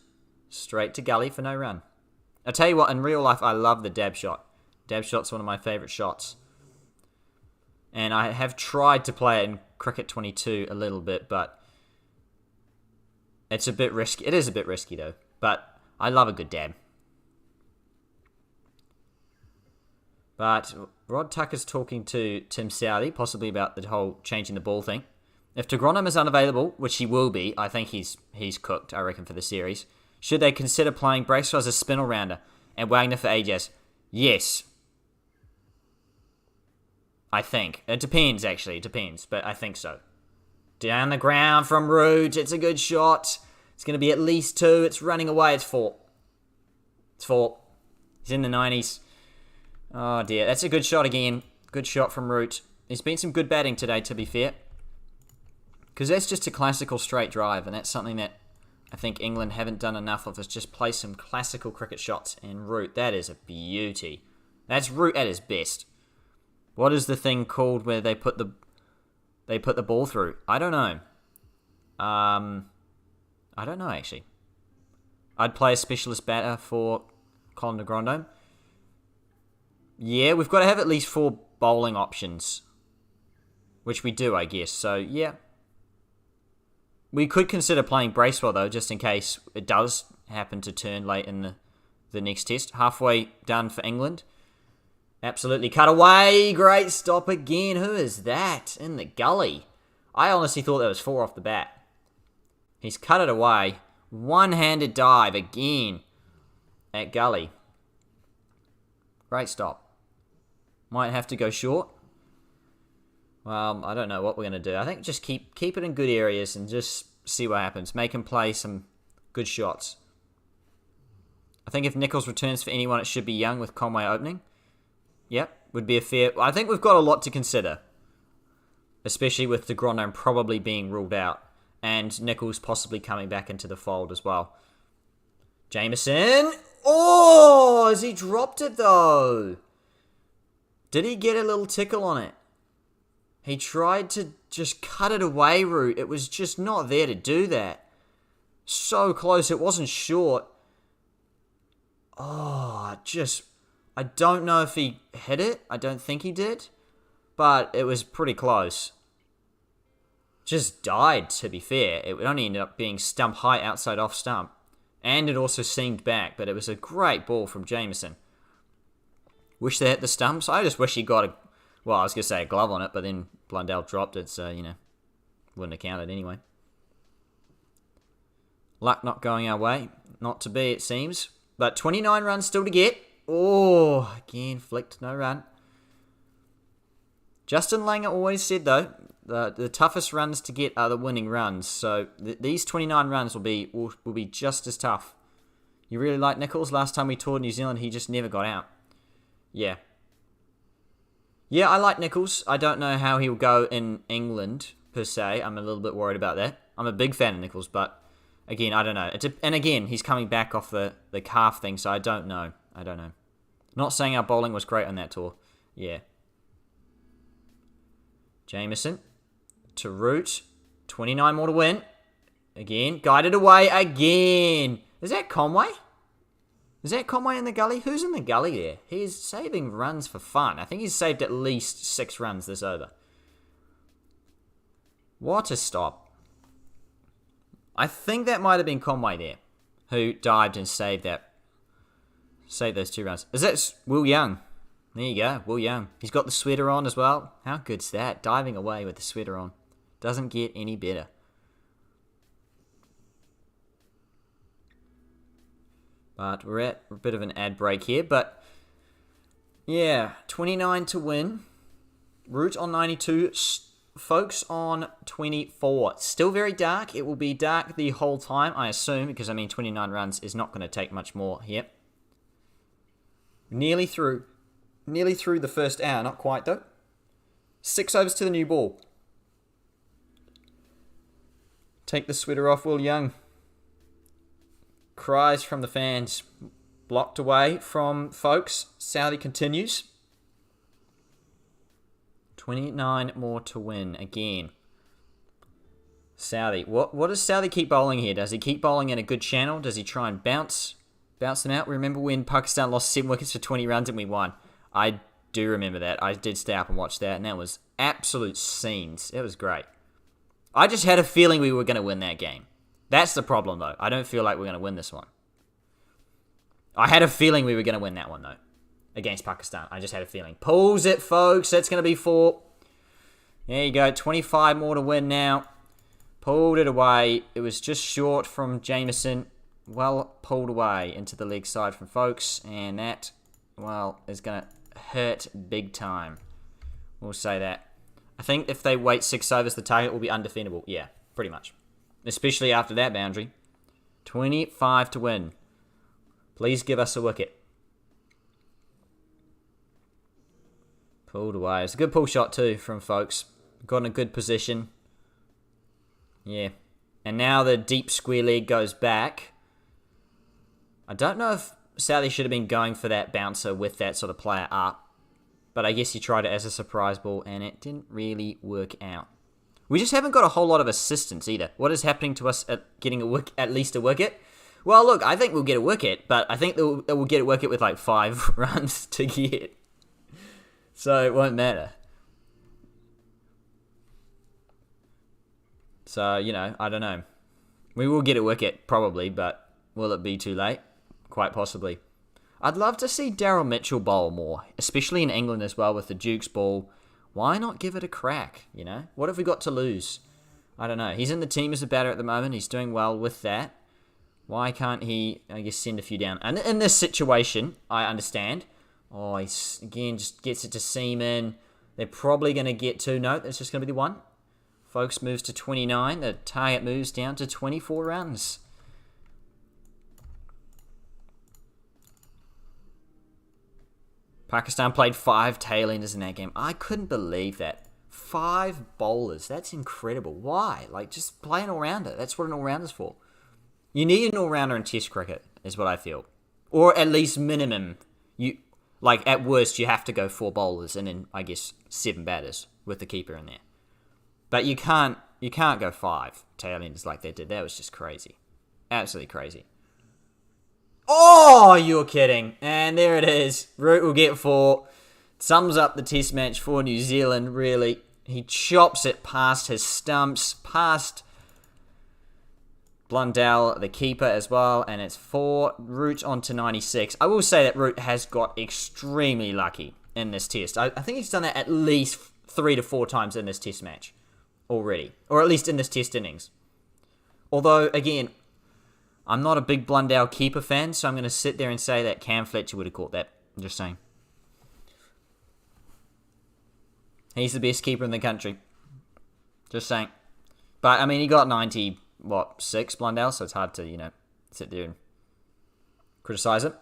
Straight to gully for no run. I tell you what, in real life, I love the dab shot. Dab shot's one of my favourite shots. And I have tried to play it in Cricket 22 a little bit, but it's a bit risky. It is a bit risky, though. But I love a good dab. But Rod Tucker's talking to Tim Southey, possibly about the whole changing the ball thing. If Tegronum is unavailable, which he will be, I think he's cooked, I reckon, for the series. Should they consider playing Bracewell as a spin all-rounder and Wagner for Ajaz? Yes. I think. It depends, actually. It depends, but I think so. Down the ground from Root. It's a good shot. It's going to be at least 2. It's running away. It's 4. It's 4. He's in the 90s. Oh, dear. That's a good shot again. Good shot from Root. There's been some good batting today, to be fair. Because that's just a classical straight drive, and that's something that I think England haven't done enough of, is just play some classical cricket shots. And Root, that is a beauty. That's Root at his best. What is the thing called where they put the ball through? I don't know. I don't know, actually. I'd play a specialist batter for Colin de Grandhomme. Yeah, we've got to have at least 4 bowling options. Which we do, I guess. So, yeah. We could consider playing Bracewell, though, just in case it does happen to turn late in the next test. Halfway done for England. Absolutely cut away. Great stop again. Who is that in the gully? I honestly thought that was 4 off the bat. He's cut it away. One-handed dive again at gully. Great stop. Might have to go short. Well, I don't know what we're going to do. I think just keep it in good areas and just see what happens. Make him play some good shots. I think if Nicholls returns for anyone, it should be Young with Conway opening. Yep, would be a fair... I think we've got a lot to consider. Especially with de Grandhomme probably being ruled out. And Nicholls possibly coming back into the fold as well. Jameson. Oh, has he dropped it though? Did he get a little tickle on it? He tried to just cut it away, Root. It was just not there to do that. So close. It wasn't short. Oh, I don't know if he hit it. I don't think he did. But it was pretty close. Just died, to be fair. It only ended up being stump high outside off stump. And it also seamed back. But it was a great ball from Jameson. Wish they hit the stumps. I just wish he got a... Well, I was going to say a glove on it, but then Blundell dropped it, so, wouldn't have counted anyway. Luck not going our way. Not to be, it seems. But 29 runs still to get. Oh, again, flicked, no run. Justin Langer always said, though, the toughest runs to get are the winning runs. So these 29 runs will be just as tough. You really like Nicholls? Last time we toured New Zealand, he just never got out. Yeah. Yeah, I like Nicholls. I don't know how he'll go in England, per se. I'm a little bit worried about that. I'm a big fan of Nicholls, but again, I don't know. And again, he's coming back off the calf thing, so I don't know. Not saying our bowling was great on that tour. Yeah. Jameson to Root. 29 more to win. Again, guided away again. Is that Conway? Is that Conway in the gully? Who's in the gully there? He's saving runs for fun. I think he's saved at least 6 runs this over. What a stop. I think that might have been Conway there, who dived and saved those 2 runs. Is that Will Young? There you go, Will Young. He's got the sweater on as well. How good's that? Diving away with the sweater on. Doesn't get any better. But we're at a bit of an ad break here. But, yeah, 29 to win. Root on 92. Folks on 24. Still very dark. It will be dark the whole time, I assume, because, 29 runs is not going to take much more here. Nearly through the first hour. Not quite, though. 6 overs to the new ball. Take the sweater off, Will Young. Cries from the fans. Blocked away from folks. Southey continues. 29 more to win again. Southey. What does Southey keep bowling here? Does he keep bowling in a good channel? Does he try and bounce them out? Remember when Pakistan lost 7 wickets for 20 runs and we won? I do remember that. I did stay up and watch that, and that was absolute scenes. It was great. I just had a feeling we were going to win that game. That's the problem, though. I don't feel like we're going to win this one. I had a feeling we were going to win that one, though, against Pakistan. I just had a feeling. Pulls it, folks. That's going to be 4. There you go. 25 more to win now. Pulled it away. It was just short from Jameson. Well pulled away into the leg side from folks. And that, well, is going to hurt big time. We'll say that. I think if they wait 6 overs, the target will be undefendable. Yeah, pretty much. Especially after that boundary. 25 to win. Please give us a wicket. Pulled away. It's a good pull shot too from folks. Got in a good position. Yeah. And now the deep square leg goes back. I don't know if Southey should have been going for that bouncer with that sort of player up. But I guess he tried it as a surprise ball and it didn't really work out. We just haven't got a whole lot of assistance either. What is happening to us at getting at least a wicket? Well, look, I think we'll get a wicket, but I think we'll get a wicket with like 5 runs to get. So it won't matter. So, I don't know. We will get a wicket, probably, but will it be too late? Quite possibly. I'd love to see Daryl Mitchell bowl more, especially in England as well with the Duke's ball. Why not give it a crack, What have we got to lose? I don't know. He's in the team as a batter at the moment. He's doing well with that. Why can't he, I guess, send a few down? And in this situation, I understand. Oh, he, again, just gets it to seam in. They're probably going to get 2. No, it's just going to be the 1. Folks moves to 29. The target moves down to 24 runs. Pakistan played 5 tail-enders in that game. I couldn't believe that. 5 bowlers. That's incredible. Why? Just play an all-rounder. That's what an all-rounder's for. You need an all-rounder in Test cricket, is what I feel. Or at least minimum, at worst, you have to go 4 bowlers and then, I guess, 7 batters with the keeper in there. But you can't go 5 tail-enders like they did. That was just crazy. Absolutely crazy. Oh, you're kidding. And there it is. Root will get 4. Sums up the Test match for New Zealand, really. He chops it past his stumps, past Blundell, the keeper, as well. And it's 4. Root on to 96. I will say that Root has got extremely lucky in this Test. I think he's done that at least 3 to 4 times in this Test match already. Or at least in this Test innings. Although, again, I'm not a big Blundell keeper fan, so I'm going to sit there and say that Cam Fletcher would have caught that. I'm just saying. He's the best keeper in the country. Just saying. But, he got 6 Blundell, so it's hard to, sit there and criticise it.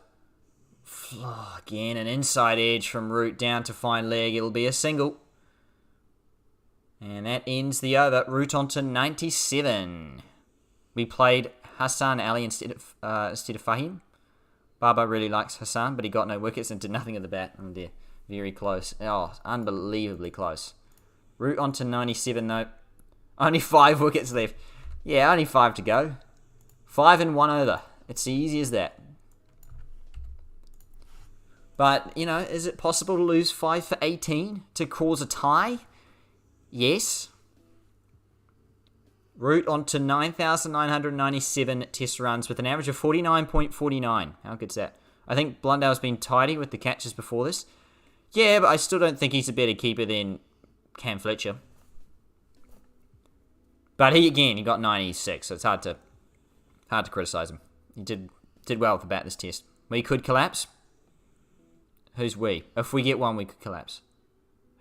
Again, an inside edge from Root down to fine leg. It'll be a single. And that ends the over. Root on to 97. We played Hassan Ali instead of Fahim. Baba really likes Hassan, but he got no wickets and did nothing at the bat. Oh dear. Very close. Oh, unbelievably close. Root on to 97 though. Only 5 wickets left. Yeah, only 5 to go. 5 and 1 over. It's easy as that. But, is it possible to lose 5 for 18 to cause a tie? Yes. Root on to 9,997 Test runs with an average of 49.49. How good's that? I think Blundell's been tidy with the catches before this. Yeah, but I still don't think he's a better keeper than Cam Fletcher. But he got 96, so it's hard to criticise him. He did well with the bat this Test. We could collapse. Who's we? If we get 1, we could collapse.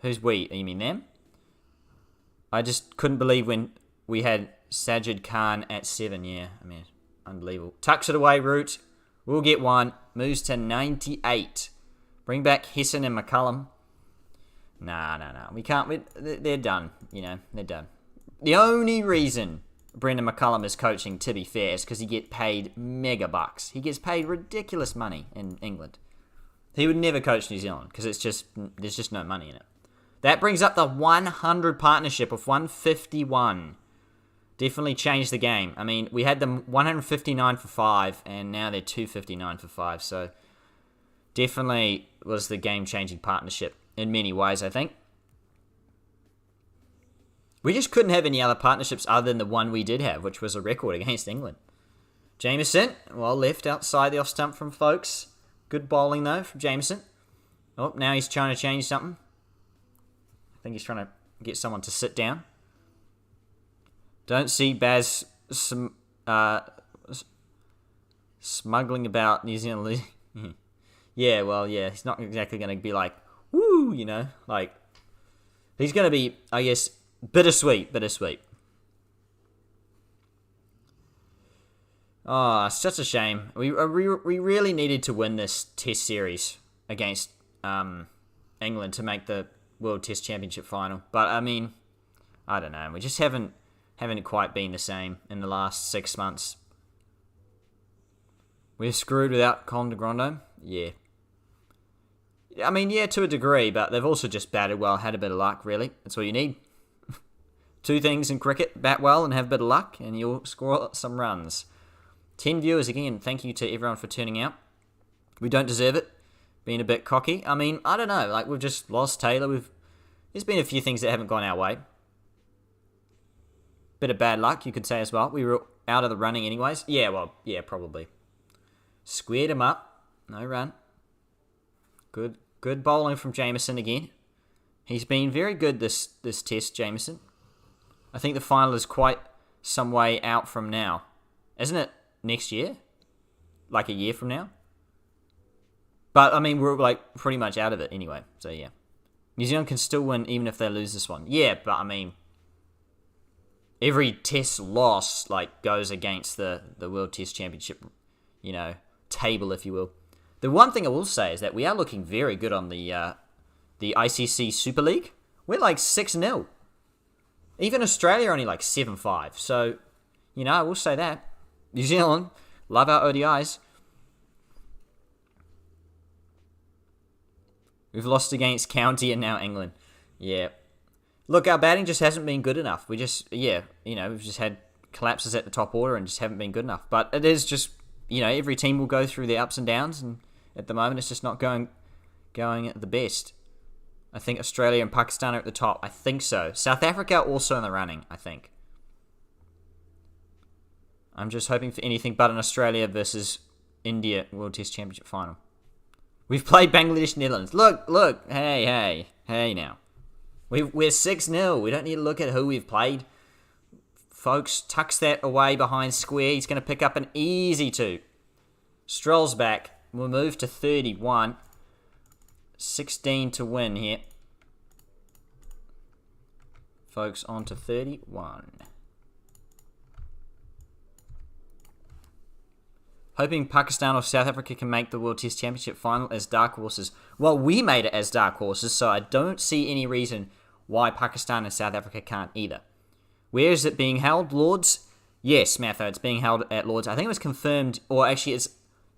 Who's we? You mean them? I just couldn't believe when we had Sajid Khan at 7. Yeah, unbelievable. Tucks it away, Root. We'll get 1. Moves to 98. Bring back Hesson and McCullum. Nah. We can't. They're done. They're done. The only reason Brendan McCullum is coaching, to be fair, is because he gets paid mega bucks. He gets paid ridiculous money in England. He would never coach New Zealand because there's just no money in it. That brings up the 100 partnership of 151. Definitely changed the game. I mean, we had them 159 for 5, and now they're 259 for 5. So definitely was the game-changing partnership in many ways, I think. We just couldn't have any other partnerships other than the one we did have, which was a record against England. Jameson, well, left outside the off-stump from Folkes. Good bowling, though, from Jameson. Oh, now he's trying to change something. I think he's trying to get someone to sit down. Don't see Baz smuggling about New Zealand. Yeah, well, yeah, he's not exactly going to be like, woo, you know, like, he's going to be, I guess, bittersweet. Oh, such a shame. We really needed to win this Test series against England to make the World Test Championship final. But, I mean, I don't know. We just haven't quite been the same in the last 6 months. We're screwed without Colin de Grandhomme? Yeah. I mean, yeah, to a degree, but they've also just batted well, had a bit of luck, really. That's all you need. 2 things in cricket, bat well and have a bit of luck, and you'll score some runs. 10 viewers again, thank you to everyone for turning out. We don't deserve it, being a bit cocky. I mean, I don't know, like, we've just lost Taylor. There's been a few things that haven't gone our way. Bit of bad luck, you could say as well. We were out of the running anyways. Yeah, well, yeah, probably. Squared him up. No run. Good bowling from Jameson again. He's been very good this test, Jameson. I think the final is quite some way out from now. Isn't it next year? Like a year from now? But, I mean, we're like pretty much out of it anyway. So, yeah. New Zealand can still win even if they lose this one. Yeah, but, I mean, every test loss like goes against the World Test Championship, you know, table, if you will. The one thing I will say is that we are looking very good on the ICC Super League. We're like 6-0. Even Australia are only like 7-5. So, you know, I will say that. New Zealand, love our ODIs. We've lost against County and now England. Yeah. Look, our batting just hasn't been good enough. We've just had collapses at the top order and just haven't been good enough. But it is just, you know, every team will go through the ups and downs, and at the moment it's just not going at the best. I think Australia and Pakistan are at the top. I think so. South Africa also in the running, I think. I'm just hoping for anything but an Australia versus India World Test Championship final. We've played Bangladesh, Netherlands. Look. Hey now. We're 6-0. We don't need to look at who we've played. Folks, tucks that away behind square. He's going to pick up an easy 2. Stroll's back. We'll move to 31. 16 to win here. Folks, on to 31. Hoping Pakistan or South Africa can make the World Test Championship final as dark horses. Well, we made it as dark horses, so I don't see any reason why Pakistan and South Africa can't either. Where is it being held, Lords? Yes, Matho, it's being held at Lords. I think it was confirmed, or actually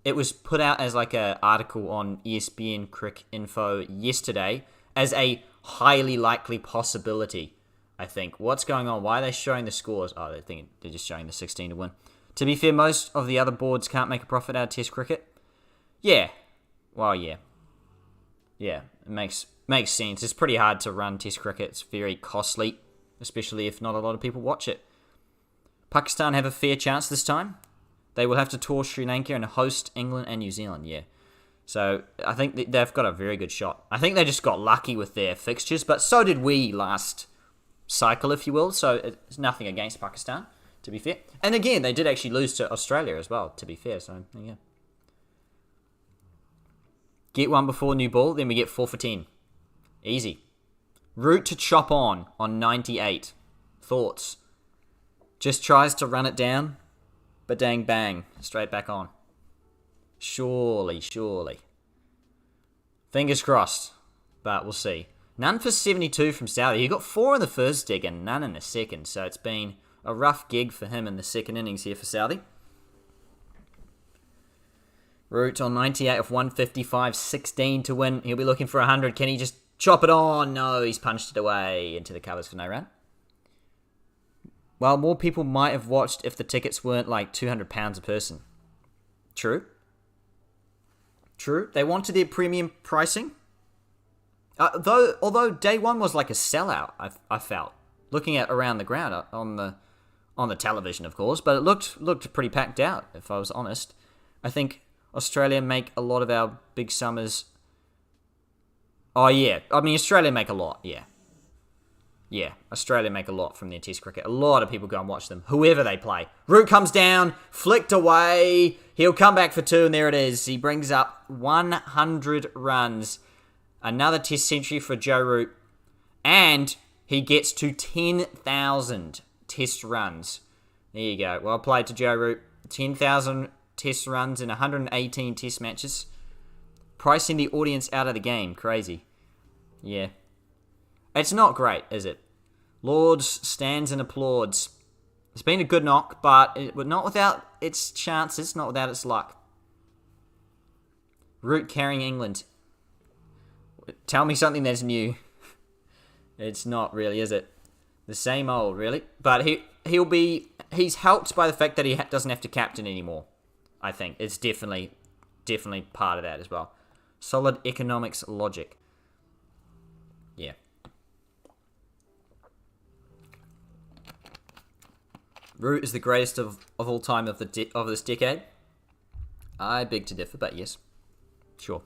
it was put out as like an article on ESPN Crick Info yesterday as a highly likely possibility, I think. What's going on? Why are they showing the scores? Oh, they're just showing the 16 to win. To be fair, most of the other boards can't make a profit out of Test cricket. Yeah. Well, yeah. Yeah, it makes sense. It's pretty hard to run Test cricket. It's very costly, especially if not a lot of people watch it. Pakistan have a fair chance this time. They will have to tour Sri Lanka and host England and New Zealand, yeah. So I think they've got a very good shot. I think they just got lucky with their fixtures, but so did we last cycle, if you will. So it's nothing against Pakistan, to be fair. And again, they did actually lose to Australia as well, to be fair. So, yeah. Get one before new ball, then we get 4 for 10. Easy. Root to chop on 98. Thoughts? Just tries to run it down, but dang bang, straight back on. Surely. Fingers crossed, but we'll see. None for 72 from Southey. He got 4 in the first dig and none in the second, so it's been a rough gig for him in the second innings here for Southey. Root on 98 of 155, 16 to win. He'll be looking for 100. Can he just chop it on? No, he's punched it away into the covers for no run. Well, more people might have watched if the tickets weren't like £200 a person. True. True. They wanted their premium pricing. Although day one was like a sellout, I felt looking at around the ground on the television, of course, but it looked pretty packed out. If I was honest, I think Australia make a lot of our big summers. Oh yeah, I mean Australia make a lot. Yeah, Australia make a lot from their Test cricket. A lot of people go and watch them, whoever they play. Root comes down, flicked away. He'll come back for 2, and there it is. He brings up 100 runs. Another Test century for Joe Root. And he gets to 10,000 Test runs. There you go. Well played to Joe Root. 10,000 Test runs in 118 Test matches. Pricing the audience out of the game. Crazy. Yeah. It's not great, is it? Lords stands and applauds. It's been a good knock, but not without its chances, not without its luck. Root carrying England. Tell me something that's new. It's not really, is it? The same old, really. But he's helped by the fact that he doesn't have to captain anymore. I think it's definitely part of that as well. Solid economics logic. Yeah. Root is the greatest of all time of this decade. I beg to differ, but yes, sure.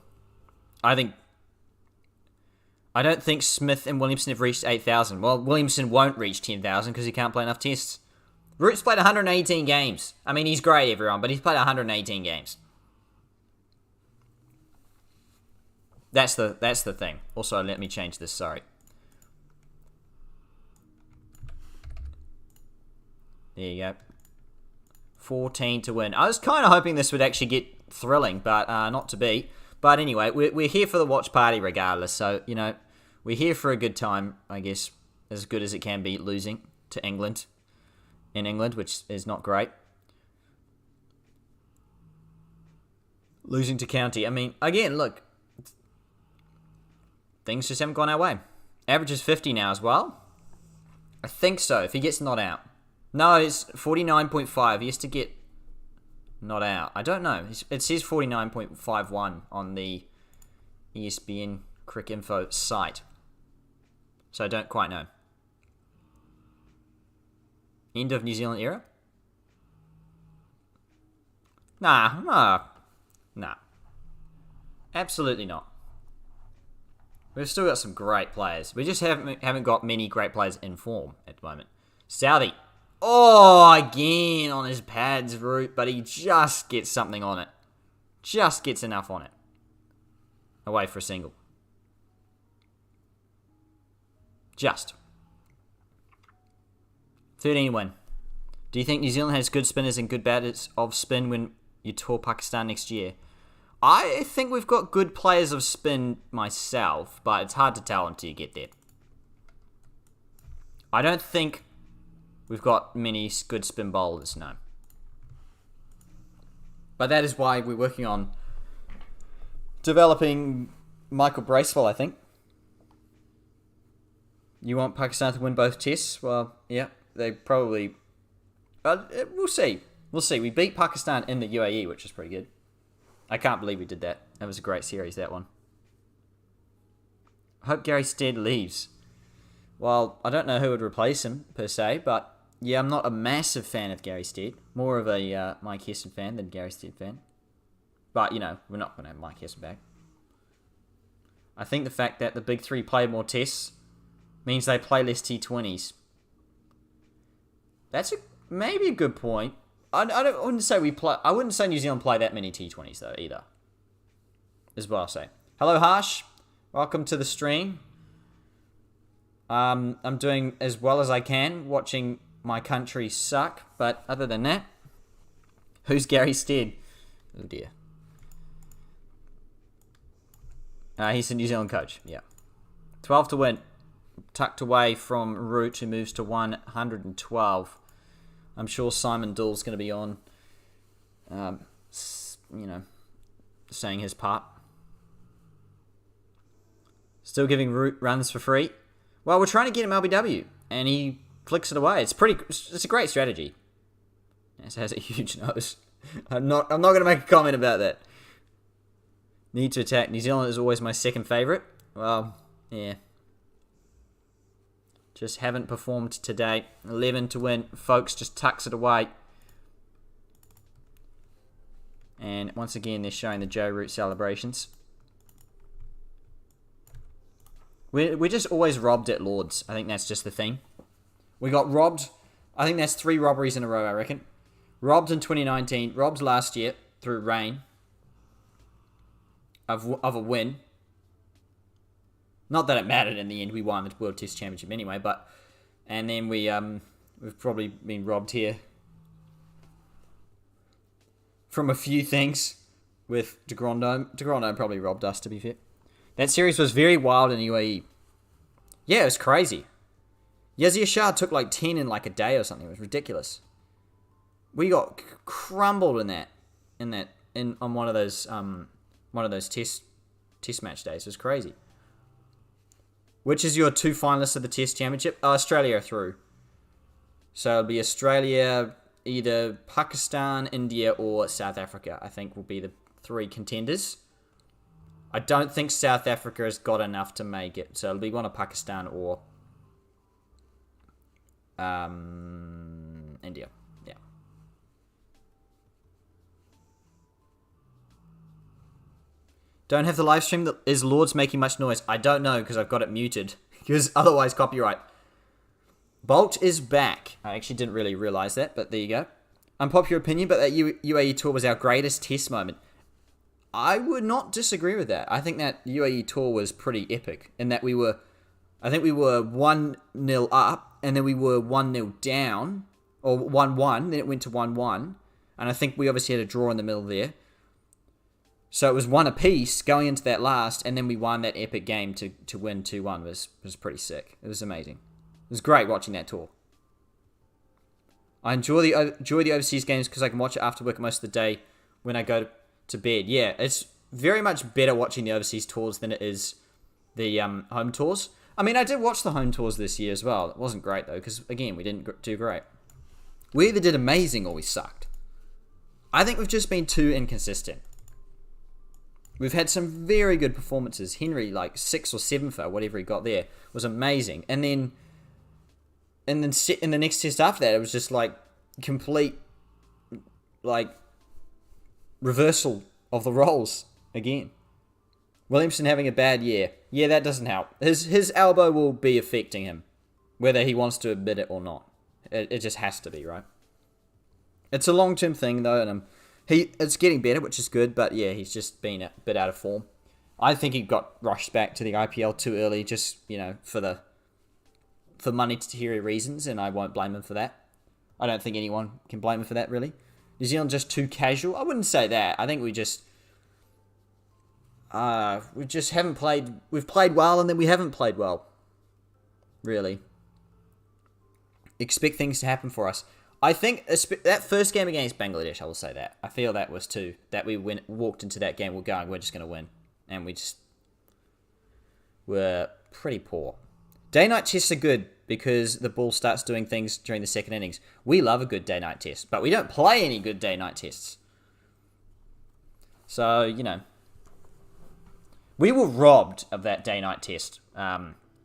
I don't think Smith and Williamson have reached 8,000. Well, Williamson won't reach 10,000 because he can't play enough tests. Root's played 118 games. I mean, he's great, everyone, but he's played 118 games. That's the thing. Also, let me change this. Sorry. There you go. 14 to win. I was kind of hoping this would actually get thrilling, but not to be. But anyway, we're here for the watch party regardless. So, we're here for a good time, I guess. As good as it can be, losing to England. In England, which is not great. Losing to County. I mean, again, look. Things just haven't gone our way. Average is 50 now as well. I think so, if he gets not out. No, it's 49.5. He has to get not out. I don't know. It says 49.51 on the ESPN Cricinfo site. So I don't quite know. End of New Zealand era? Nah. Absolutely not. We've still got some great players. We just haven't got many great players in form at the moment. Southey. Oh, again on his pads, Root, but he just gets something on it. Just gets enough on it. Away for a single. Just. 13 win. Do you think New Zealand has good spinners and good batters of spin when you tour Pakistan next year? I think we've got good players of spin myself, but it's hard to tell until you get there. I don't think we've got many good spin bowlers, no. But that is why we're working on developing Michael Bracewell, I think. You want Pakistan to win both tests? Well, yeah, they probably... we'll see. We'll see. We beat Pakistan in the UAE, which is pretty good. I can't believe we did that. That was a great series, that one. I hope Gary Stead leaves. Well, I don't know who would replace him, per se, but yeah, I'm not a massive fan of Gary Stead. More of a Mike Hesson fan than Gary Stead fan. But, we're not going to have Mike Hesson back. I think the fact that the big three play more tests means they play less T20s. That's maybe a good point. I wouldn't say New Zealand play that many T20s though either. Is what I'll say. Hello Harsh, welcome to the stream. I'm doing as well as I can, watching my country suck. But other than that, who's Gary Stead? Oh dear. He's the New Zealand coach. Yeah, 12 to win, tucked away from Root, who moves to 112. I'm sure Simon Doull's going to be on, saying his part. Still giving Root runs for free. Well, we're trying to get him LBW, and he flicks it away. It's a great strategy. It has a huge nose. I'm not going to make a comment about that. Need to attack. New Zealand is always my second favourite. Well, yeah. Just haven't performed today. 11 to win. Folks just tucks it away. And once again, they're showing the Joe Root celebrations. We're just always robbed at Lords. I think that's just the thing. We got robbed. I think that's 3 robberies in a row, I reckon. Robbed in 2019. Robbed last year through rain. Of a win. Not that it mattered in the end. We won the World Test Championship anyway. And then we've probably been robbed here from a few things with de Grandhomme. De Grandhomme probably robbed us, to be fair. That series was very wild in UAE. Yeah, it was crazy. Yazir Shah took like 10 in like a day or something. It was ridiculous. We got crumbled on one of those test match days. It was crazy. Which is your 2 finalists of the Test Championship? Australia are through. So it'll be Australia, either Pakistan, India, or South Africa, I think will be the 3 contenders. I don't think South Africa has got enough to make it. So it'll be one of Pakistan or India. Yeah. Don't have the live stream. Is Lords making much noise? I don't know because I've got it muted. Because otherwise copyright. Bolt is back. I actually didn't really realise that, but there you go. Unpopular opinion, but that UAE tour was our greatest test moment. I would not disagree with that. I think that UAE tour was pretty epic in that we were 1-0 up and then we were 1-0 down or 1-1, then it went to 1-1, and I think we obviously had a draw in the middle there. So it was 1 apiece going into that last, and then we won that epic game to win 2-1 was pretty sick. It was amazing. It was great watching that tour. I enjoy the overseas games because I can watch it after work most of the day when I go to bed. Yeah, it's very much better watching the overseas tours than it is the home tours. I mean, I did watch the home tours this year as well. It wasn't great, though, because, again, we didn't do great. We either did amazing or we sucked. I think we've just been too inconsistent. We've had some very good performances. Henry, like 6th or 7th or whatever he got there, was amazing. And then in the next test after that, it was just like complete, like, reversal of the roles again. Williamson having a bad year. Yeah, that doesn't help. His elbow will be affecting him, whether he wants to admit it or not. It just has to be, right? It's a long-term thing, though, and it's getting better, which is good, but yeah, he's just been a bit out of form. I think he got rushed back to the IPL too early, just, for monetary reasons, and I won't blame him for that. I don't think anyone can blame him for that, really. New Zealand just too casual? I wouldn't say that. I think we just haven't played. We've played well, and then we haven't played well. Really. Expect things to happen for us. I think that first game against Bangladesh, I will say that. I feel that was too. That we walked into that game, we're just going to win. And we just were pretty poor. Day-night tests are good because the ball starts doing things during the second innings. We love a good day-night test, but we don't play any good day-night tests. So, we were robbed of that day-night test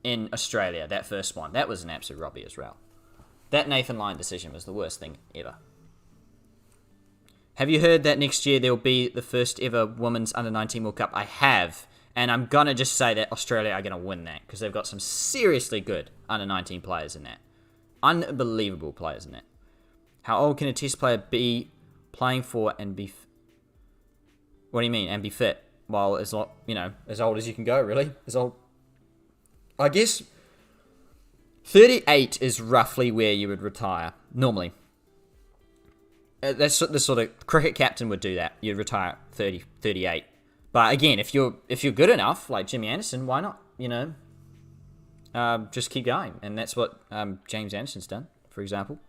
in Australia, that first one. That was an absolute robbie as well. That Nathan Lyon decision was the worst thing ever. Have you heard that next year there will be the first ever Women's Under-19 World Cup? I have. And I'm going to just say that Australia are going to win that because they've got some seriously good Under-19 players in that. Unbelievable players in that. How old can a test player be playing for and be... What do you mean? And be fit? Well, as old as you can go, really. As old... I guess 38 is roughly where you would retire, normally. That's the sort of... Cricket captain would do that. You'd retire at 38. But again, if you're good enough, like Jimmy Anderson, why not? Just keep going. And that's what James Anderson's done, for example.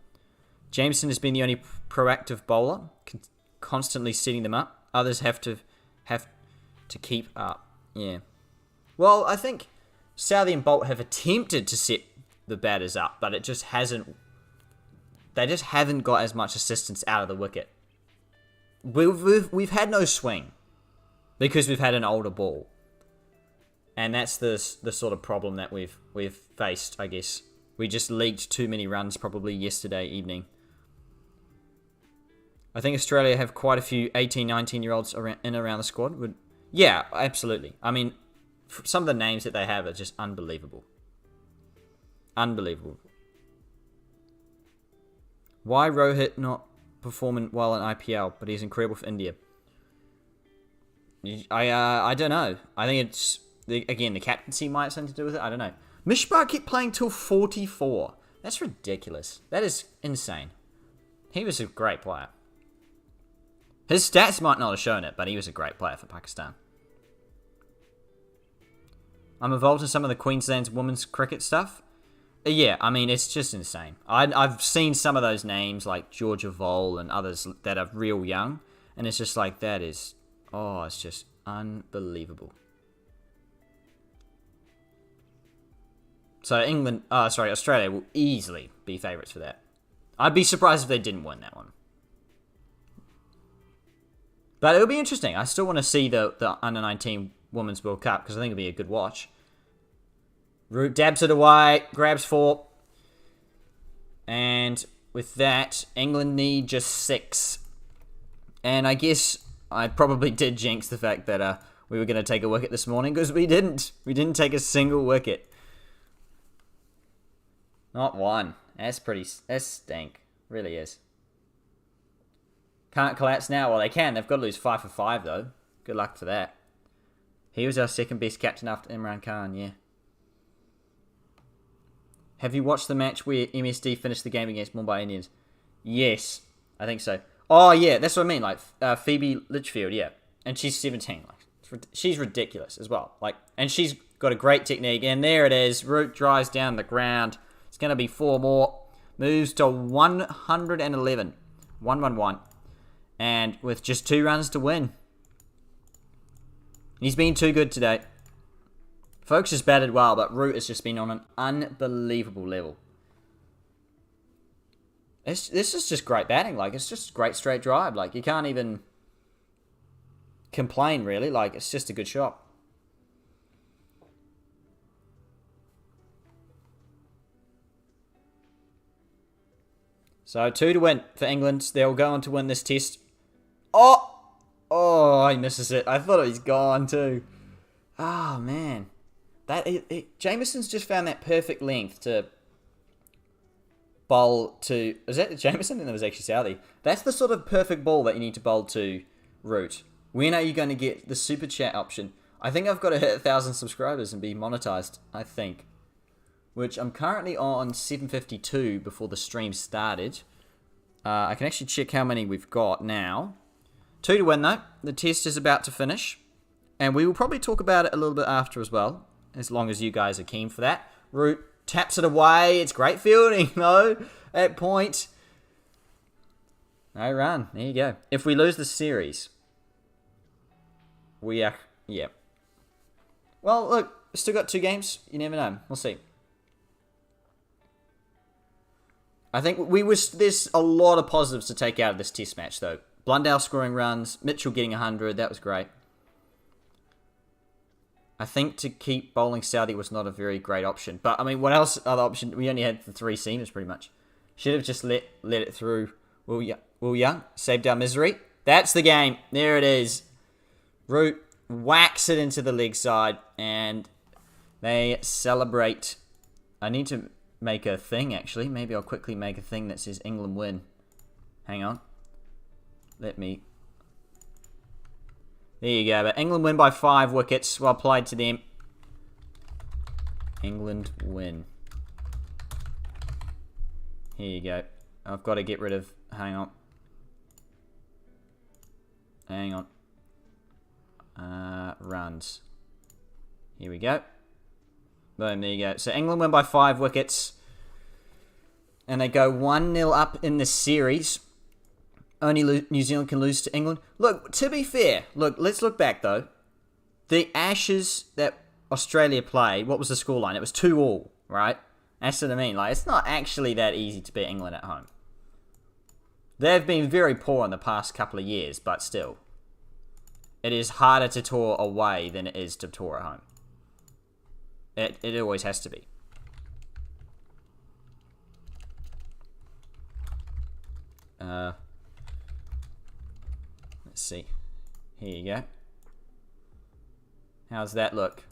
Jameson has been the only proactive bowler, constantly setting them up. Others have to keep up. Yeah. Well, I think Southey and Bolt have attempted to set the batters up, but it just hasn't. They just haven't got as much assistance out of the wicket. We've had no swing because we've had an older ball, and that's the sort of problem that we've faced, I guess. We just leaked too many runs probably yesterday evening. I think Australia have quite a few 18, 19-year-olds around the squad. Yeah, absolutely. I mean, some of the names that they have are just unbelievable. Unbelievable. Why Rohit not performing well in IPL, but he's incredible for India? I don't know. I think it's, again, the captaincy might have something to do with it. I don't know. Mishra kept playing till 44. That's ridiculous. That is insane. He was a great player. His stats might not have shown it, but he was a great player for Pakistan. I'm involved in some of the Queensland's women's cricket stuff. Yeah, I mean, it's just insane. I've seen some of those names, like Georgia Vole and others that are real young, and it's just like, that is, it's just unbelievable. So Australia will easily be favourites for that. I'd be surprised if they didn't win that one. But it'll be interesting. I still want to see the Under-19 Women's World Cup because I think it'll be a good watch. Root dabs it away, grabs 4. And with that, England need just 6. And I guess I probably did jinx the fact that we were going to take a wicket this morning because we didn't. We didn't take a single wicket. Not one. That's stink. Really is. Can't collapse now. Well, they can. They've got to lose 5 for 5, though. Good luck for that. He was our second best captain after Imran Khan, yeah. Have you watched the match where MSD finished the game against Mumbai Indians? Yes, I think so. Oh, yeah, that's what I mean. Like, Phoebe Litchfield, yeah. And she's 17. Like, she's ridiculous as well. Like, and she's got a great technique. And there it is. Root drives down the ground. It's going to be 4 more. Moves to 111. 111. And with just 2 runs to win. He's been too good today. Folks has batted well, but Root has just been on an unbelievable level. This is just great batting. Like, it's just great straight drive. Like, you can't even complain, really. Like, it's just a good shot. So, 2 to win for England. They'll go on to win this test. Oh, he misses it. I thought he's gone too. Oh, man. Jameson's just found that perfect length to bowl to... Was that Jameson? And it was actually Southey. That's the sort of perfect ball that you need to bowl to Root. When are you going to get the super chat option? I think I've got to hit 1,000 subscribers and be monetized, I think. Which I'm currently on 752 before the stream started. I can actually check how many we've got now. 2 to win, though. The test is about to finish. And we will probably talk about it a little bit after as well, as long as you guys are keen for that. Root taps it away. It's great fielding, though, at point. No run. There you go. If we lose the series, we are... Yeah. Well, look, still got 2 games. You never know. We'll see. I think there's a lot of positives to take out of this test match, though. Blundell scoring runs, Mitchell getting 100, that was great. I think to keep bowling Southey was not a very great option. But, I mean, what else other option? We only had the 3 seamers, pretty much. Should have just let it through. Will Young saved our misery. That's the game. There it is. Root whacks it into the leg side, and they celebrate. I need to make a thing, actually. Maybe I'll quickly make a thing that says England win. Hang on. Let me... There you go. But England win by 5 wickets. Well played to them. England win. Here you go. I've got to get rid of... Hang on. Runs. Here we go. Boom, there you go. So England win by 5 wickets. And they go 1-0 up in the series. Only New Zealand can lose to England. Look, to be fair, let's look back, though. The Ashes that Australia played, what was the scoreline? It was 2-2, right? That's what I mean. Like, it's not actually that easy to beat England at home. They've been very poor in the past couple of years, but still. It is harder to tour away than it is to tour at home. It always has to be. Let's see. Here you go. How's that look?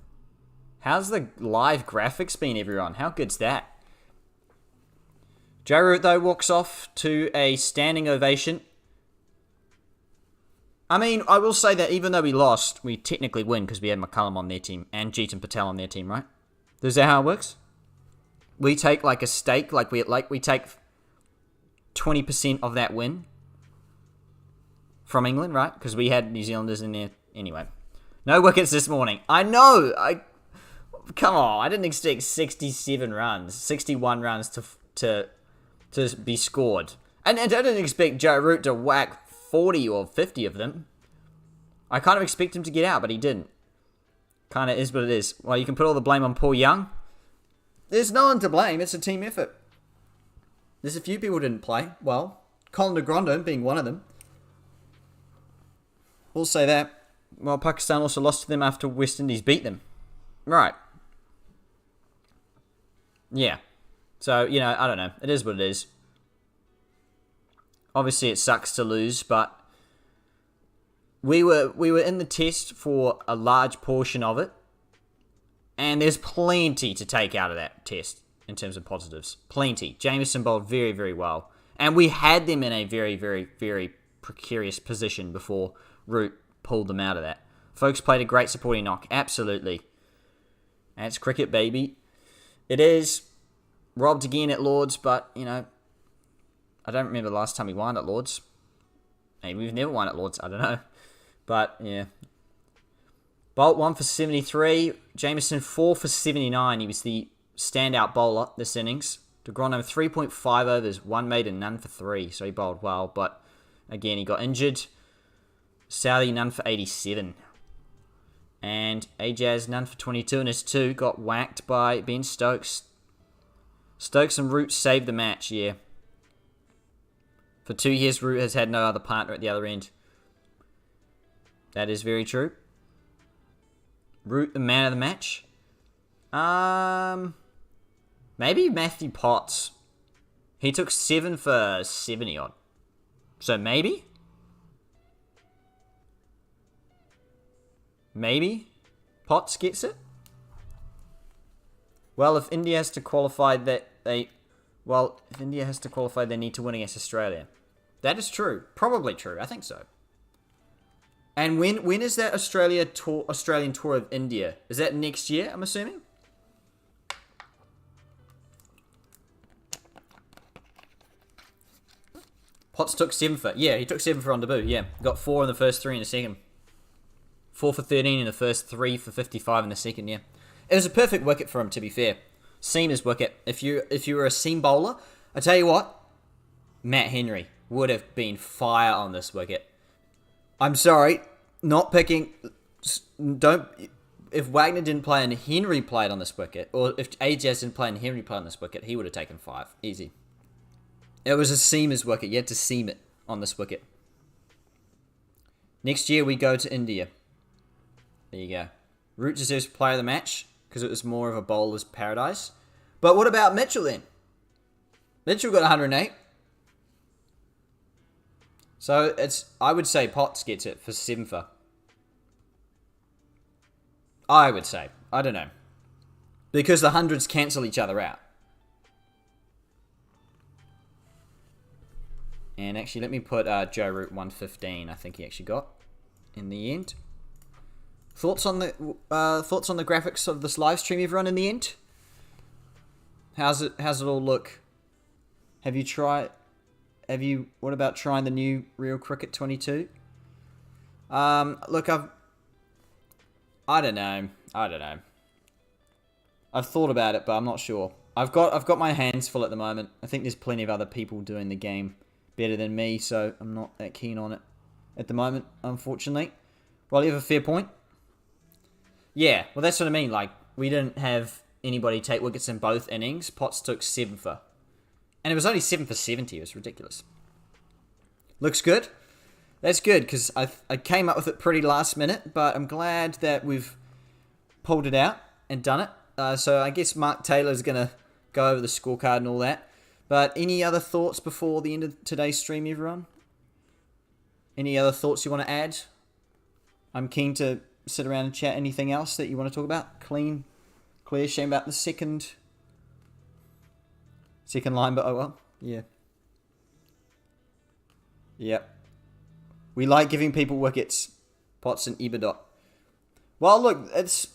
How's the live graphics been, everyone? How good's that? Joe Root, though, walks off to a standing ovation. I mean, I will say that even though we lost, we technically win because we had McCullum on their team and Jeetan Patel on their team, right? Is that how it works? We take like a stake, like we take 20% of that win from England, right? Because we had New Zealanders in there anyway. No wickets this morning. I know. Come on. I didn't expect 61 runs to be scored. And I didn't expect Joe Root to whack 40 or 50 of them. I kind of expect him to get out, but he didn't. Kind of is what it is. Well, you can put all the blame on Paul Young. There's no one to blame. It's a team effort. There's a few people who didn't play well. Colin de Grandin being one of them. We'll say that. Well, Pakistan also lost to them after West Indies beat them. Right. Yeah. So, I don't know. It is what it is. Obviously, it sucks to lose, but we were in the test for a large portion of it, and there's plenty to take out of that test in terms of positives. Plenty. Jameson bowled very, very well, and we had them in a very, very, very precarious position before Root pulled them out of that. Folks played a great supporting knock, absolutely. That's cricket, baby. It is robbed again at Lords, but, I don't remember the last time we won at Lords. Maybe we've never won at Lords, I don't know. But, yeah. Bolt 1 for 73. Jameson 4 for 79. He was the standout bowler this innings. De Grandin 3.5 overs, 1 maiden, none for 3. So he bowled well, but again, he got injured. Southey, none for 87. And Ajaz, none for 22 in his 2. Got whacked by Ben Stokes. Stokes and Root saved the match, yeah. For 2 years, Root has had no other partner at the other end. That is very true. Root, the man of the match. Maybe Matthew Potts. He took 7 for 70 odd. So maybe? Maybe Potts gets it? Well, if India has to qualify, if India has to qualify, they need to win against Australia. That is true. Probably true. I think so. And when is that Australian tour of India? Is that next year, I'm assuming? Potts took 7 for... Yeah, he took 7 for on debut, yeah. Got 4 in the first 3 in the second. 4 for 13 in the first, 3 for 55 in the second, yeah. It was a perfect wicket for him, to be fair. Seamer's wicket. If you were a seam bowler, I tell you what, Matt Henry would have been fire on this wicket. I'm sorry, not picking... If Wagner didn't play and Henry played on this wicket, or if Ajaz didn't play and Henry played on this wicket, he would have taken 5. Easy. It was a seamer's wicket. You had to seam it on this wicket. Next year, we go to India. There you go. Root deserves player of the match because it was more of a bowler's paradise. But what about Mitchell then? Mitchell got 108. So I would say Potts gets it for 7 for. I would say. I don't know. Because the hundreds cancel each other out. And actually, let me put Joe Root 115. I think he actually got in the end. Thoughts on the graphics of this live stream, everyone? In the end, how's it all look? What about trying the new Real Cricket 22? Look, I don't know. I've thought about it, but I'm not sure. I've got my hands full at the moment. I think there's plenty of other people doing the game better than me, so I'm not that keen on it at the moment, unfortunately. Well, you have a fair point. Yeah, well, that's what I mean. Like, we didn't have anybody take wickets in both innings. Potts took 7 for. And it was only 7 for 70. It was ridiculous. Looks good. That's good, because I came up with it pretty last minute, but I'm glad that we've pulled it out and done it. So I guess Mark Taylor's going to go over the scorecard and all that. But any other thoughts before the end of today's stream, everyone? Any other thoughts you want to add? I'm keen to sit around and chat. Anything else that you want to talk about? Clear, shame about the second line, but oh well. Yeah. Yep. We like giving people wickets. Potts and Ibadot. Well, look, it's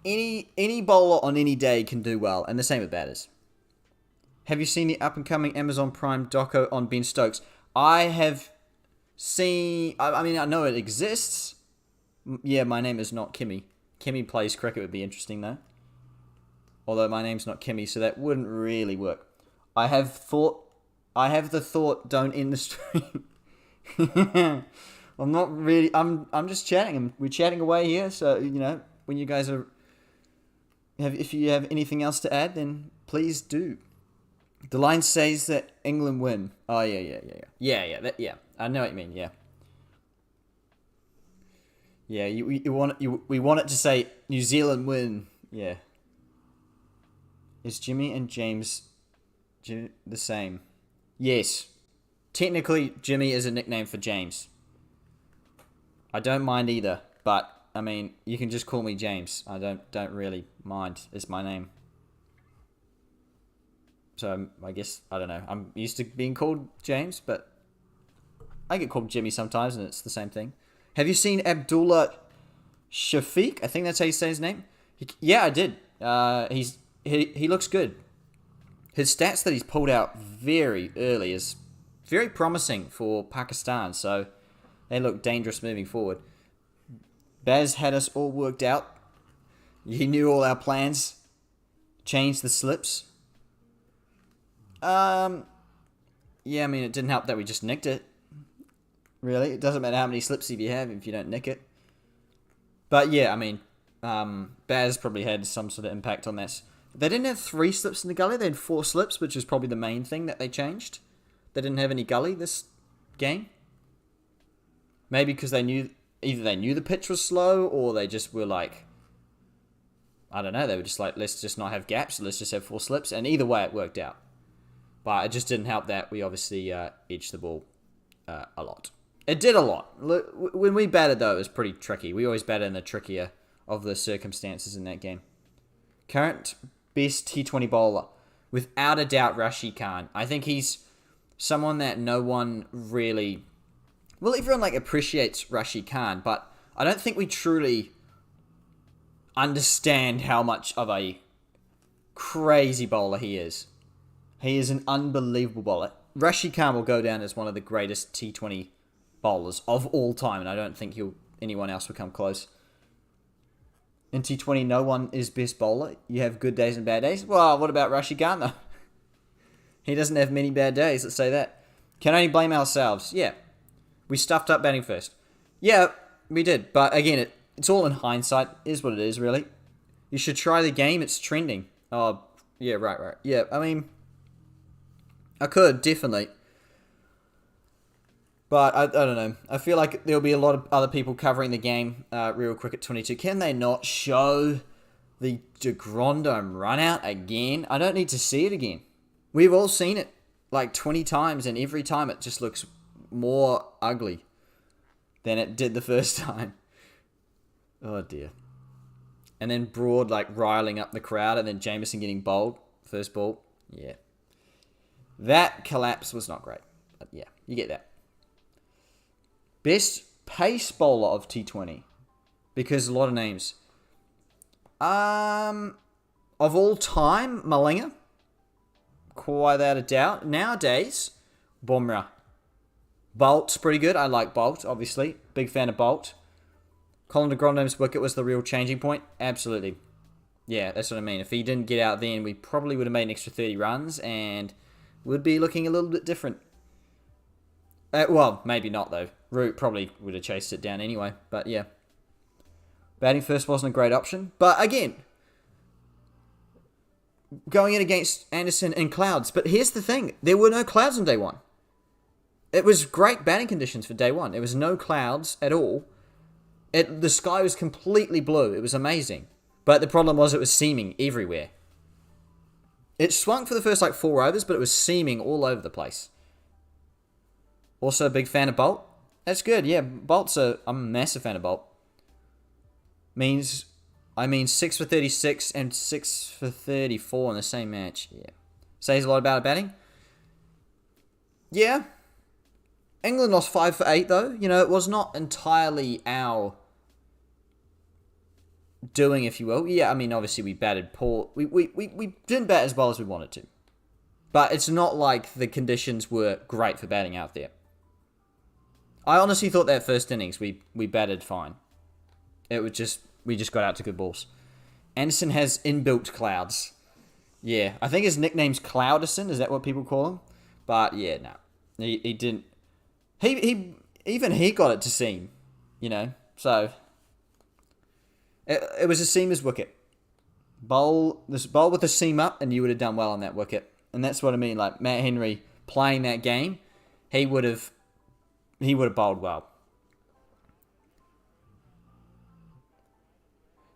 any bowler on any day can do well, and the same with batters. Have you seen the up-and-coming Amazon Prime doco on Ben Stokes? I have seen... I mean, I know it exists. Yeah, my name is not Kimmy. Kimmy plays cricket would be interesting, though. Although my name's not Kimmy, so that wouldn't really work. I have the thought, don't end the stream. I'm not really... I'm just chatting. We're chatting away here, so, you know, when you guys are... If you have anything else to add, then please do. The line says that England win. Oh, yeah. Yeah, I know what you mean, yeah. Yeah, we want it to say New Zealand win. Yeah. Is Jimmy and James the same? Yes. Technically, Jimmy is a nickname for James. I don't mind either, but I mean, you can just call me James. I don't really mind. It's my name. So I guess, I don't know. I'm used to being called James, but I get called Jimmy sometimes, and it's the same thing. Have you seen Abdullah Shafiq? I think that's how you say his name. Yeah, I did. He looks good. His stats that he's pulled out very early is very promising for Pakistan, so they look dangerous moving forward. Baz had us all worked out. He knew all our plans. Changed the slips. Yeah, I mean, it didn't help that we just nicked it. Really, it doesn't matter how many slips you have if you don't nick it. But yeah, I mean, Baz probably had some sort of impact on that. They didn't have 3 slips in the gully. They had 4 slips, which is probably the main thing that they changed. They didn't have any gully this game. Maybe because either they knew the pitch was slow, or they just were like, I don't know, they were just like, let's just not have gaps, let's just have 4 slips. And either way, it worked out. But it just didn't help that we obviously edged the ball a lot. It did a lot. When we batted, though, it was pretty tricky. We always batted in the trickier of the circumstances in that game. Current best T20 bowler, without a doubt, Rashid Khan. I think he's someone that no one really... Well, everyone appreciates Rashid Khan, but I don't think we truly understand how much of a crazy bowler he is. He is an unbelievable bowler. Rashid Khan will go down as one of the greatest T20 bowlers of all time, and I don't think anyone else will come close. In T20, no one is best bowler. You have good days and bad days. Well, what about Rashid Khan, though? He doesn't have many bad days, let's say that. Can only blame ourselves. Yeah. We stuffed up batting first. Yeah, we did. But again, it's all in hindsight. It is what it is, really. You should try the game. It's trending. Oh, yeah, right. Yeah, I mean, I could, definitely. But I don't know. I feel like there'll be a lot of other people covering the game real quick at 22. Can they not show the de Grandhomme run out again? I don't need to see it again. We've all seen it like 20 times, and every time it just looks more ugly than it did the first time. Oh dear. And then Broad riling up the crowd, and then Jameson getting bowled. First ball. Yeah. That collapse was not great. But yeah, you get that. Best pace bowler of T20. Because a lot of names. Of all time, Malinga. Quite without a doubt. Nowadays, Bumrah. Bolt's pretty good. I like Bolt, obviously. Big fan of Bolt. Colin de Grandhomme's wicket was the real changing point. Absolutely. Yeah, that's what I mean. If he didn't get out then, we probably would have made an extra 30 runs and would be looking a little bit different. Well, maybe not, though. Root probably would have chased it down anyway. But, yeah. Batting first wasn't a great option. But, again, going in against Anderson in clouds. But here's the thing. There were no clouds on day one. It was great batting conditions for day one. There was no clouds at all. The sky was completely blue. It was amazing. But the problem was it was seaming everywhere. It swung for the first 4 overs, but it was seaming all over the place. Also a big fan of Bolt. That's good. Yeah, I'm a massive fan of Bolt. I mean 6 for 36 and 6 for 34 in the same match. Yeah. Says a lot about batting. Yeah. England lost 5 for 8 though. It was not entirely our doing, if you will. Yeah, I mean, obviously we batted poor. We didn't bat as well as we wanted to. But it's not like the conditions were great for batting out there. I honestly thought that first innings we batted fine. We just got out to good balls. Anderson has inbuilt clouds. Yeah, I think his nickname's Cloudison. Is that what people call him? But yeah, no. He didn't. He got it to seam, So it was a seamer's wicket. Bowl with a seam up, and you would have done well on that wicket. And that's what I mean. Like Matt Henry playing that game, he would have bowled well.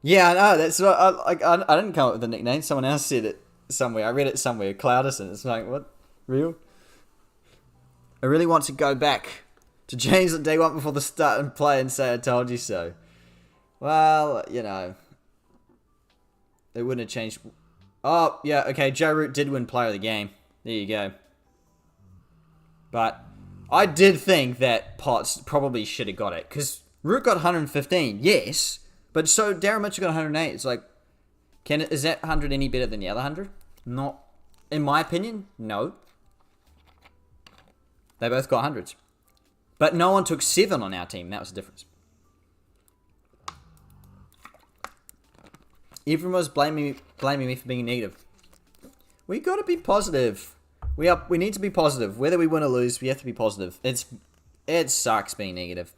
Yeah, I know. That's what I didn't come up with the nickname. Someone else said it somewhere. I read it somewhere. Cloudison. It's like, what? Real? I really want to go back to James on day one before the start and play and say I told you so. Well, it wouldn't have changed. Oh, yeah, okay. Joe Root did win player of the game. There you go. But I did think that Potts probably should have got it. Because Root got 115, yes. But so Darren Mitchell got 108. It's like, is that 100 any better than the other 100? Not. In my opinion, no. They both got hundreds. But no one took 7 on our team. That was the difference. Everyone was blaming me for being negative. We got to be positive. We need to be positive. Whether we win or lose, we have to be positive. It sucks being negative.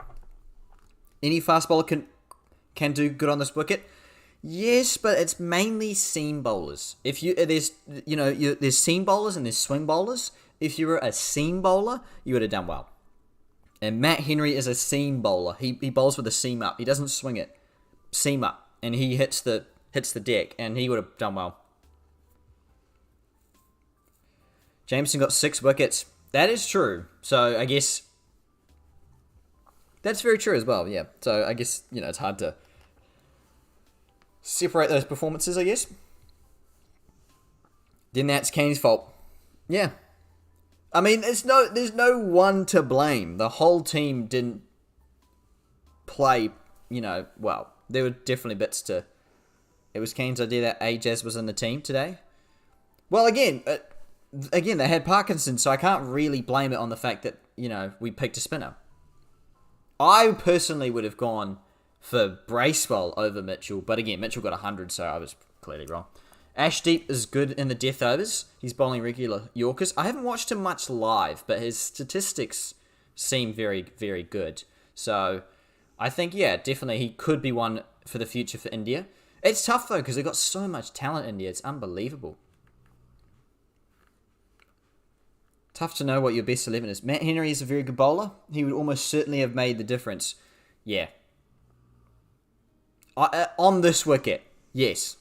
Any fast bowler can do good on this wicket. Yes, but it's mainly seam bowlers. There's seam bowlers and there's swing bowlers. If you were a seam bowler, you would have done well. And Matt Henry is a seam bowler. He bowls with a seam up. He doesn't swing it. Seam up. And he hits the deck. And he would have done well. Jameson got 6 wickets. That is true. So I guess that's very true as well. Yeah. So I guess, it's hard to separate those performances, I guess. Then that's Kane's fault. Yeah. I mean, there's no one to blame. The whole team didn't play, well. There were definitely bits to. It was Kane's idea that Ajaz was in the team today. Well, again, they had Parkinson, so I can't really blame it on the fact that, we picked a spinner. I personally would have gone for Bracewell over Mitchell, but again, Mitchell got 100, so I was clearly wrong. Ashdeep is good in the death overs. He's bowling regular Yorkers. I haven't watched him much live, but his statistics seem very, very good. So I think, yeah, definitely he could be one for the future for India. It's tough, though, because they've got so much talent in India. It's unbelievable. Tough to know what your best 11 is. Matt Henry is a very good bowler. He would almost certainly have made the difference. Yeah. On this wicket, yes.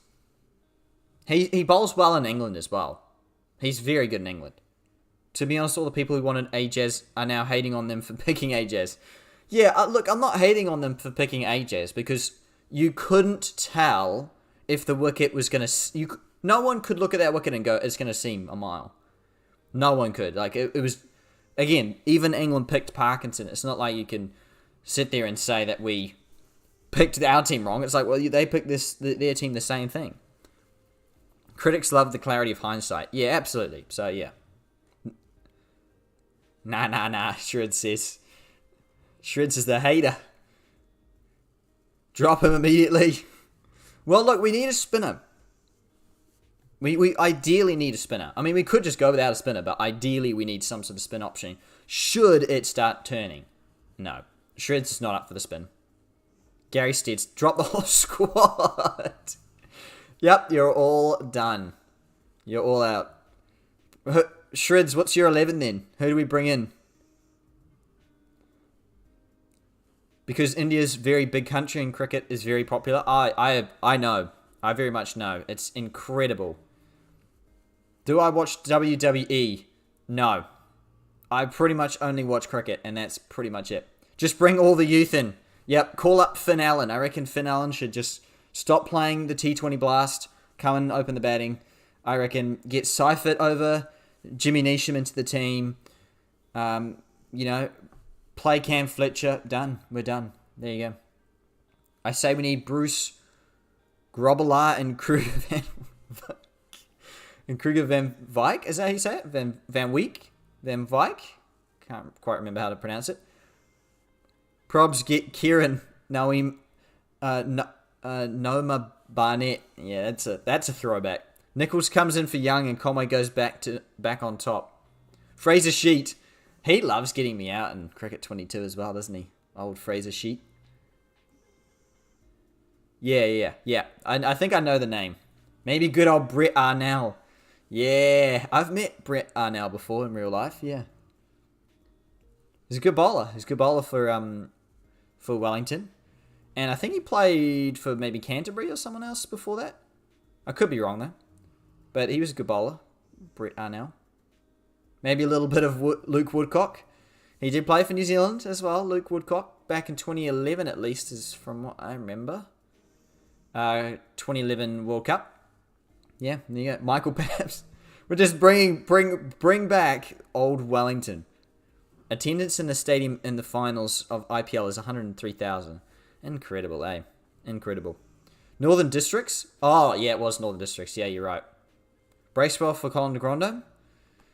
He bowls well in England as well. He's very good in England. To be honest, all the people who wanted Ajaz are now hating on them for picking Ajaz. Yeah, look, I'm not hating on them for picking Ajaz because you couldn't tell if the wicket was going to... No one could look at that wicket and go, it's going to seam a mile. No one could. Like, it was... Again, even England picked Parkinson. It's not like you can sit there and say that we picked our team wrong. It's like, well, they picked their team the same thing. Critics love the clarity of hindsight. Yeah, absolutely. So, yeah. Nah, Shreds says. Shreds is the hater. Drop him immediately. Well, look, we need a spinner. We ideally need a spinner. I mean, we could just go without a spinner, but ideally we need some sort of spin option. Should it start turning? No. Shreds is not up for the spin. Gary Steeds, drop the whole squad. Yep, you're all done. You're all out. Shreds, what's your 11 then? Who do we bring in? Because India's very big country and cricket is very popular. I know. I very much know. It's incredible. Do I watch WWE? No. I pretty much only watch cricket, and that's pretty much it. Just bring all the youth in. Yep, call up Finn Allen. I reckon Finn Allen should just stop playing the T20 Blast, come and open the batting. I reckon get Seifert over, Jimmy Neesham into the team. Play Cam Fletcher. Done. We're done. There you go. I say we need Bruce Grobbelaar and Kruger Van Wyk. Is that how you say it? Van Wyk? Van Wyk? Can't quite remember how to pronounce it. Probs get Kieran Noam Noma Barnett. Yeah, that's a throwback. Nichols comes in for Young and Conway goes back on top. Fraser Sheet. He loves getting me out in Cricket 22 as well, doesn't he? Old Fraser Sheet. Yeah. I think I know the name. Maybe good old Brett Arnell. Yeah, I've met Brett Arnell before in real life, yeah. He's a good bowler. He's a good bowler for Wellington. And I think he played for maybe Canterbury or someone else before that. I could be wrong though. But he was a good bowler, Brett Arnell. Maybe a little bit of Luke Woodcock. He did play for New Zealand as well, Luke Woodcock. Back in 2011 at least is from what I remember. 2011 World Cup. Yeah, there you go. Michael Paps. We're just bring back old Wellington. Attendance in the stadium in the finals of IPL is 103,000. Incredible, eh? Incredible. Northern Districts. Oh, yeah, it was Northern Districts. Yeah, you're right. Bracewell for Colin de Grondo.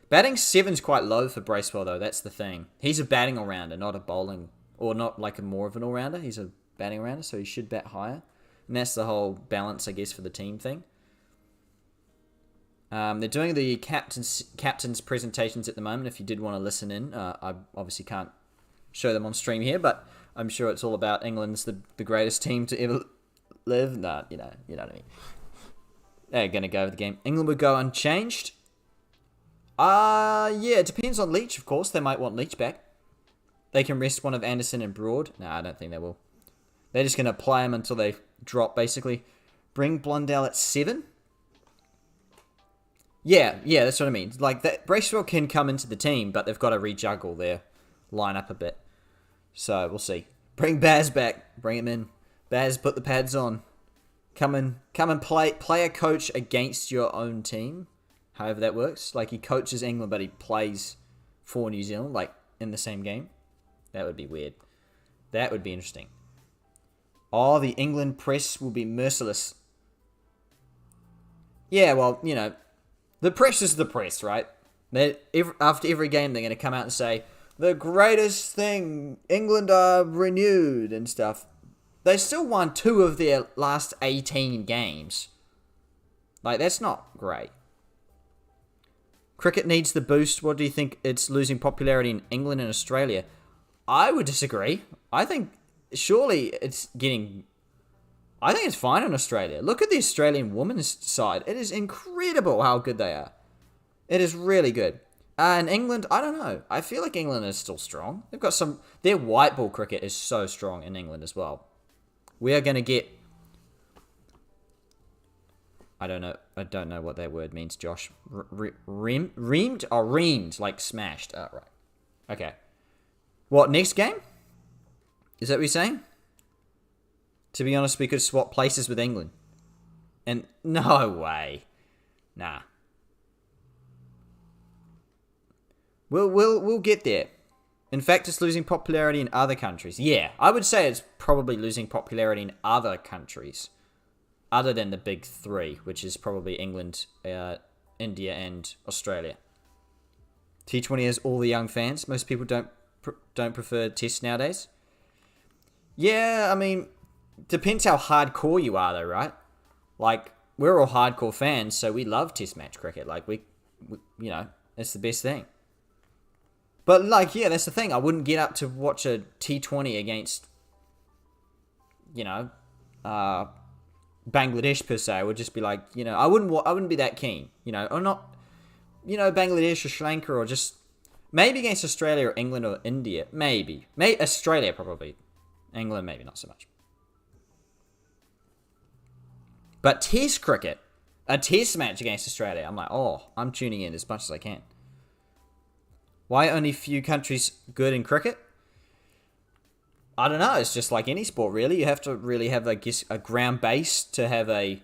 Batting 7's quite low for Bracewell, though. That's the thing. He's a batting all-rounder, not a bowling, or not like a more of an all-rounder. He's a batting all-rounder, so he should bat higher. And that's the whole balance, I guess, for the team thing. They're doing the captain's presentations at the moment. If you did want to listen in, I obviously can't show them on stream here, but I'm sure it's all about England's the greatest team to ever live. Nah, you know what I mean. They're gonna go with the game. England would go unchanged. Yeah, it depends on Leach, of course. They might want Leach back. They can rest one of Anderson and Broad. No, I don't think they will. They're just gonna play him until they drop, basically. Bring Blundell at 7. Yeah, that's what I mean. Like, that Bracewell can come into the team, but they've got to rejuggle their lineup a bit. So, we'll see. Bring Baz back. Bring him in. Baz, put the pads on. Come and play a coach against your own team. However that works. Like, he coaches England, but he plays for New Zealand, like, in the same game. That would be weird. That would be interesting. Oh, the England press will be merciless. Yeah, well, the press is the press, right? After every game, they're going to come out and say, the greatest thing, England are renewed and stuff. They still won 2 of their last 18 games. Like, that's not great. Cricket needs the boost. What do you think? It's losing popularity in England and Australia. I would disagree. I think, surely it's getting... I think it's fine in Australia. Look at the Australian women's side. It is incredible how good they are. It is really good. In England, I don't know. I feel like England is still strong. They've got some... Their white ball cricket is so strong in England as well. We are going to get... I don't know what that word means, Josh. Reamed? Oh, reamed. Like smashed. Oh, right. Okay. What, next game? Is that what you're saying? To be honest, we could swap places with England. And no way. Nah. We'll get there. In fact, it's losing popularity in other countries. Yeah, I would say it's probably losing popularity in other countries. Other than the big 3, which is probably England, India, and Australia. T20 has all the young fans. Most people don't prefer Test nowadays. Yeah, I mean... Depends how hardcore you are, though, right? Like, we're all hardcore fans, so we love Test match cricket. Like, we it's the best thing. But, like, yeah, that's the thing. I wouldn't get up to watch a T20 against, Bangladesh per se. I would just be like, I wouldn't be that keen, or not, Bangladesh or Sri Lanka or just maybe against Australia or England or India, maybe Australia probably, England maybe not so much. But Test cricket, a Test match against Australia, I'm like, I'm tuning in as much as I can. Why only few countries good in cricket? I don't know. It's just like any sport, really. You have to really have, I guess, a ground base to have a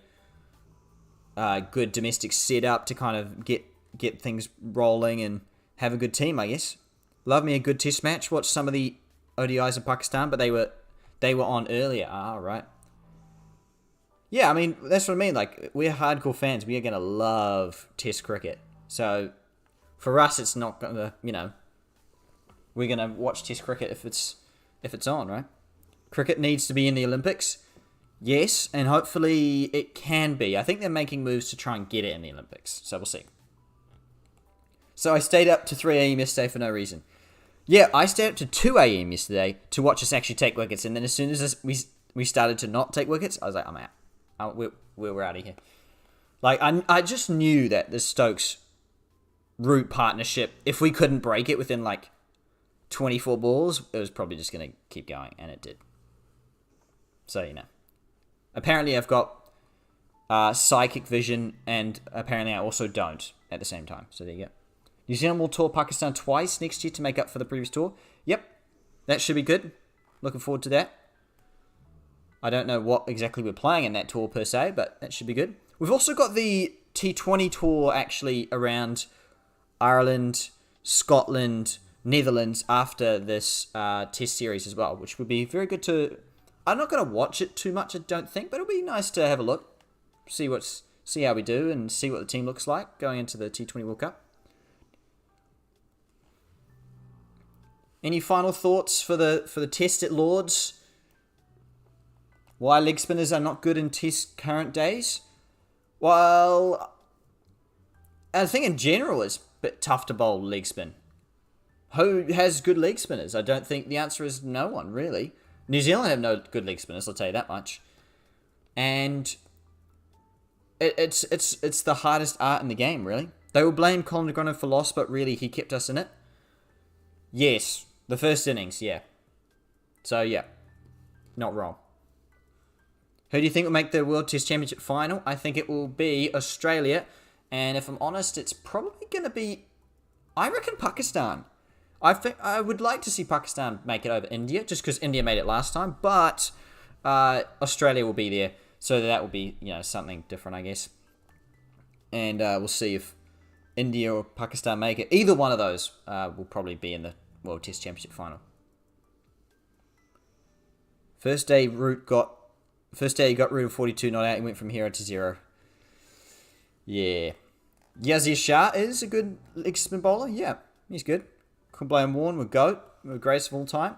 good domestic setup to kind of get things rolling and have a good team, I guess. Love me a good Test match. Watched some of the ODIs in Pakistan, but they were on earlier. Right. Yeah, I mean, that's what I mean. Like, we're hardcore fans. We are going to love Test cricket. So, for us, it's not going to, we're going to watch Test cricket if it's on, right? Cricket needs to be in the Olympics. Yes, and hopefully it can be. I think they're making moves to try and get it in the Olympics. So, we'll see. So, I stayed up to 3 a.m. yesterday for no reason. Yeah, I stayed up to 2 a.m. yesterday to watch us actually take wickets. And then as soon as we started to not take wickets, I was like, I'm out. We're out of here. Like, I just knew that the Stokes-Root partnership, if we couldn't break it within, 24 balls, it was probably just going to keep going, and it did. So, Apparently, I've got psychic vision, and apparently I also don't at the same time. So, there you go. New Zealand will tour Pakistan twice next year to make up for the previous tour. Yep, that should be good. Looking forward to that. I don't know what exactly we're playing in that tour per se, but that should be good. We've also got the T20 tour actually around Ireland, Scotland, Netherlands after this Test series as well, which would be very good to... I'm not going to watch it too much, I don't think, but it'll be nice to have a look, see how we do, and see what the team looks like going into the T20 World Cup. Any final thoughts for the Test at Lords? Why leg spinners are not good in Test current days? Well, I think in general it's a bit tough to bowl leg spin. Who has good leg spinners? I don't think the answer is no one, really. New Zealand have no good leg spinners, I'll tell you that much. And it's the hardest art in the game, really. They will blame Colin DeGrano for loss, but really he kept us in it. Yes, the first innings, yeah. So, yeah, not wrong. Who do you think will make the World Test Championship final? I think it will be Australia. And if I'm honest, it's probably going to be, I reckon, Pakistan. I would like to see Pakistan make it over India, just because India made it last time. But Australia will be there. So that will be, something different, I guess. And we'll see if India or Pakistan make it. Either one of those will probably be in the World Test Championship final. First day he got rid of 42 not out. He went from 0 to 0. Yeah. Yazir Shah is a good leg spin bowler. Yeah, he's good. Kumble and Warren were GOAT. Were greatest of all time.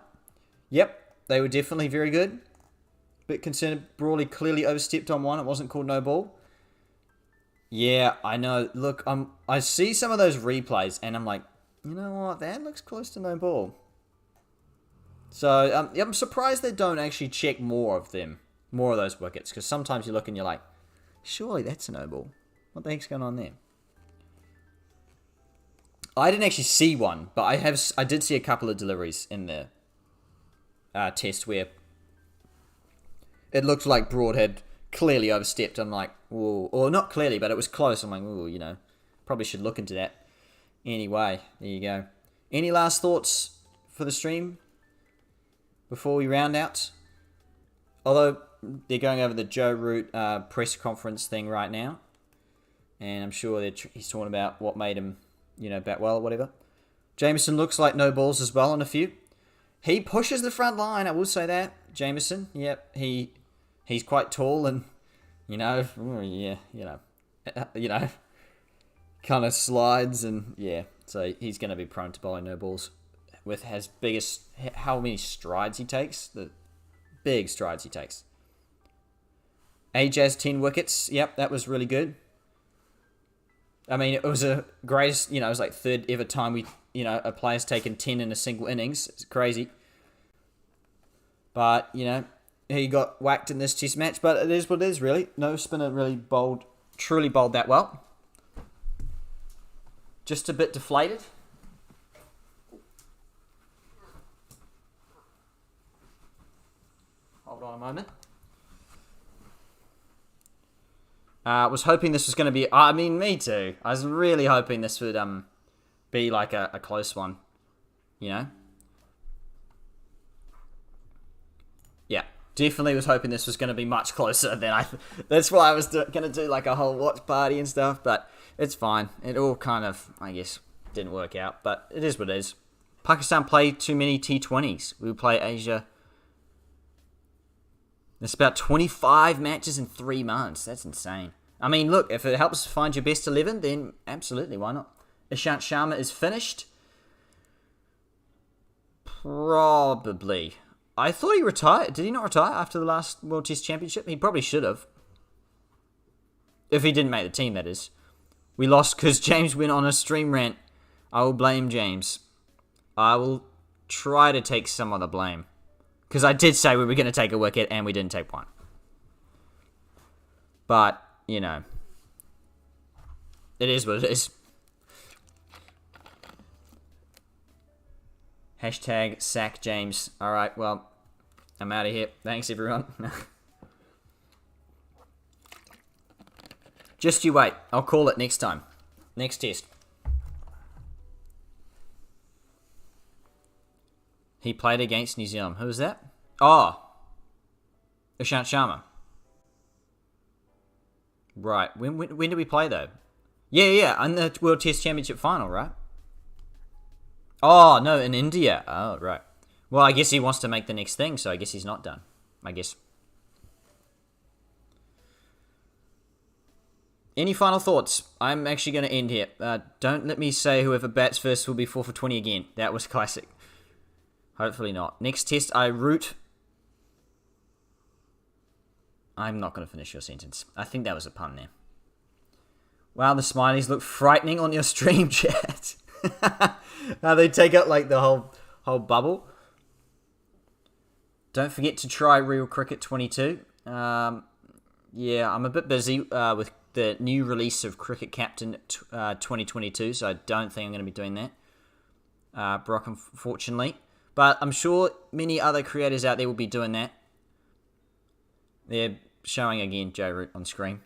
Yep, they were definitely very good. Bit concerned Brawley clearly overstepped on one. It wasn't called no ball. Yeah, I know. Look, I see some of those replays and I'm like, you know what? That looks close to no ball. So I'm surprised they don't actually check more of those wickets, because sometimes you look and you're like, surely that's a no ball. What the heck's going on there? I didn't actually see one, but I did see a couple of deliveries in the test where it looked like Broad had clearly overstepped. I'm like, whoa. Or not clearly, but it was close. I'm like, ooh, probably should look into that. Anyway, there you go. Any last thoughts for the stream before we round out? Although they're going over the Joe Root press conference thing right now, and I'm sure he's talking about what made him, bat well or whatever. Jameson looks like no balls as well on a few. He pushes the front line, I will say that. Jameson, yep, he's quite tall and, kind of slides and, yeah. So he's going to be prone to bowling no balls with how many strides he takes. The big strides he takes. Ajaz 10 wickets. Yep, that was really good. I mean, it was a greatest, it was like third ever time a player's taken 10 in a single innings. It's crazy. But, he got whacked in this test match, but it is what it is, really. No spinner really truly bowled that well. Just a bit deflated. Hold on a moment. Was hoping this was going to be... I mean, me too. I was really hoping this would be like a close one. You know? Yeah. Definitely was hoping this was going to be much closer than I... That's why I was going to do like a whole watch party and stuff. But it's fine. It all kind of, I guess, didn't work out. But it is what it is. Pakistan play too many T20s. We play Asia... It's about 25 matches in 3 months. That's insane. I mean, look, if it helps find your best 11, then absolutely, why not? Ishant Sharma is finished. Probably. I thought he retired. Did he not retire after the last World Test Championship? He probably should have. If he didn't make the team, that is. We lost because James went on a stream rant. I will blame James. I will try to take some of the blame. Because I did say we were going to take a wicket and we didn't take one. But, you know. It is what it is. Hashtag sack James. Alright, well. I'm out of here. Thanks, everyone. Just you wait. I'll call it next time. Next test. He played against New Zealand. Who was that? Oh. Ishant Sharma. Right. When did we play, though? Yeah. In the World Test Championship final, right? Oh, no, in India. Oh, right. Well, I guess he wants to make the next thing, so I guess he's not done. I guess. Any final thoughts? I'm actually going to end here. Don't let me say whoever bats first will be 4 for 20 again. That was classic. Hopefully not. Next test, I root... I'm not going to finish your sentence. I think that was a pun there. Wow, the smileys look frightening on your stream chat. They take out like the whole bubble. Don't forget to try Real Cricket 22. Yeah, I'm a bit busy with the new release of Cricket Captain 2022, so I don't think I'm going to be doing that. Brock, unfortunately. But I'm sure many other creators out there will be doing that. They're showing again J-Root on screen.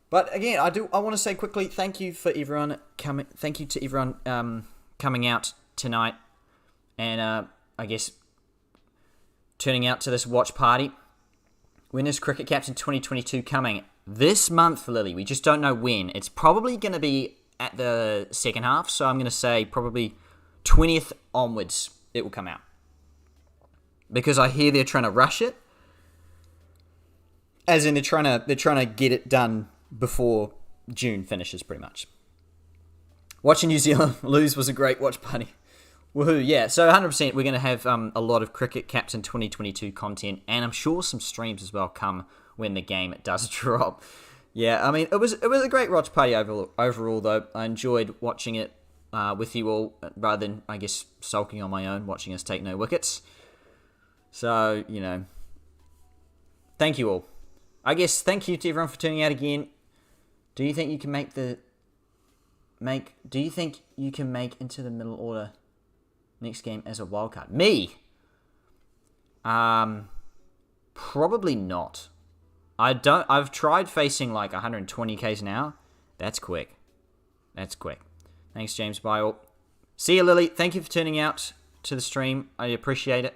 But again, I want to say quickly, thank you for everyone coming. Thank you to everyone coming out tonight, and I guess turning out to this watch party. When is Cricket Captain 2022 coming? This month, Lily. We just don't know when. It's probably going to be at the second half, so I'm going to say probably 20th onwards. It will come out. Because I hear they're trying to rush it. As in they're trying to get it done before June finishes pretty much. Watching New Zealand lose was a great watch party. Woohoo, yeah. So 100% we're going to have a lot of Cricket Captain 2022 content, and I'm sure some streams as well come when the game does drop. Yeah, I mean, it was a great watch party overall though. I enjoyed watching it with you all, rather than, I guess, sulking on my own, watching us take no wickets. So, you know, thank you all. I guess thank you to everyone for tuning out again. Do you think you can make into the middle order next game as a wildcard? Me? Probably not. I've tried facing like 120 k's an hour. That's quick. Thanks, James. Bye all. See you, Lily. Thank you for tuning out to the stream. I appreciate it.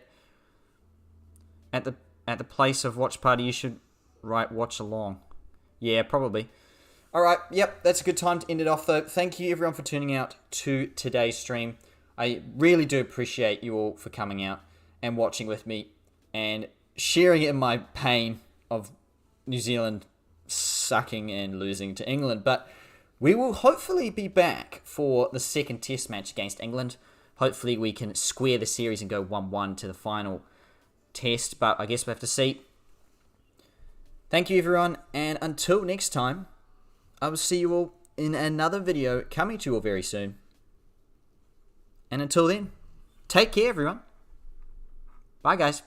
At the place of watch party, you should write watch along. Yeah, probably. All right. Yep, that's a good time to end it off, though. Thank you, everyone, for tuning out to today's stream. I really do appreciate you all for coming out and watching with me and sharing in my pain of New Zealand sucking and losing to England. But we will hopefully be back for the second test match against England. Hopefully we can square the series and go 1-1 to the final test. But I guess we'll have to see. Thank you, everyone. And until next time, I will see you all in another video coming to you all very soon. And until then, take care, everyone. Bye, guys.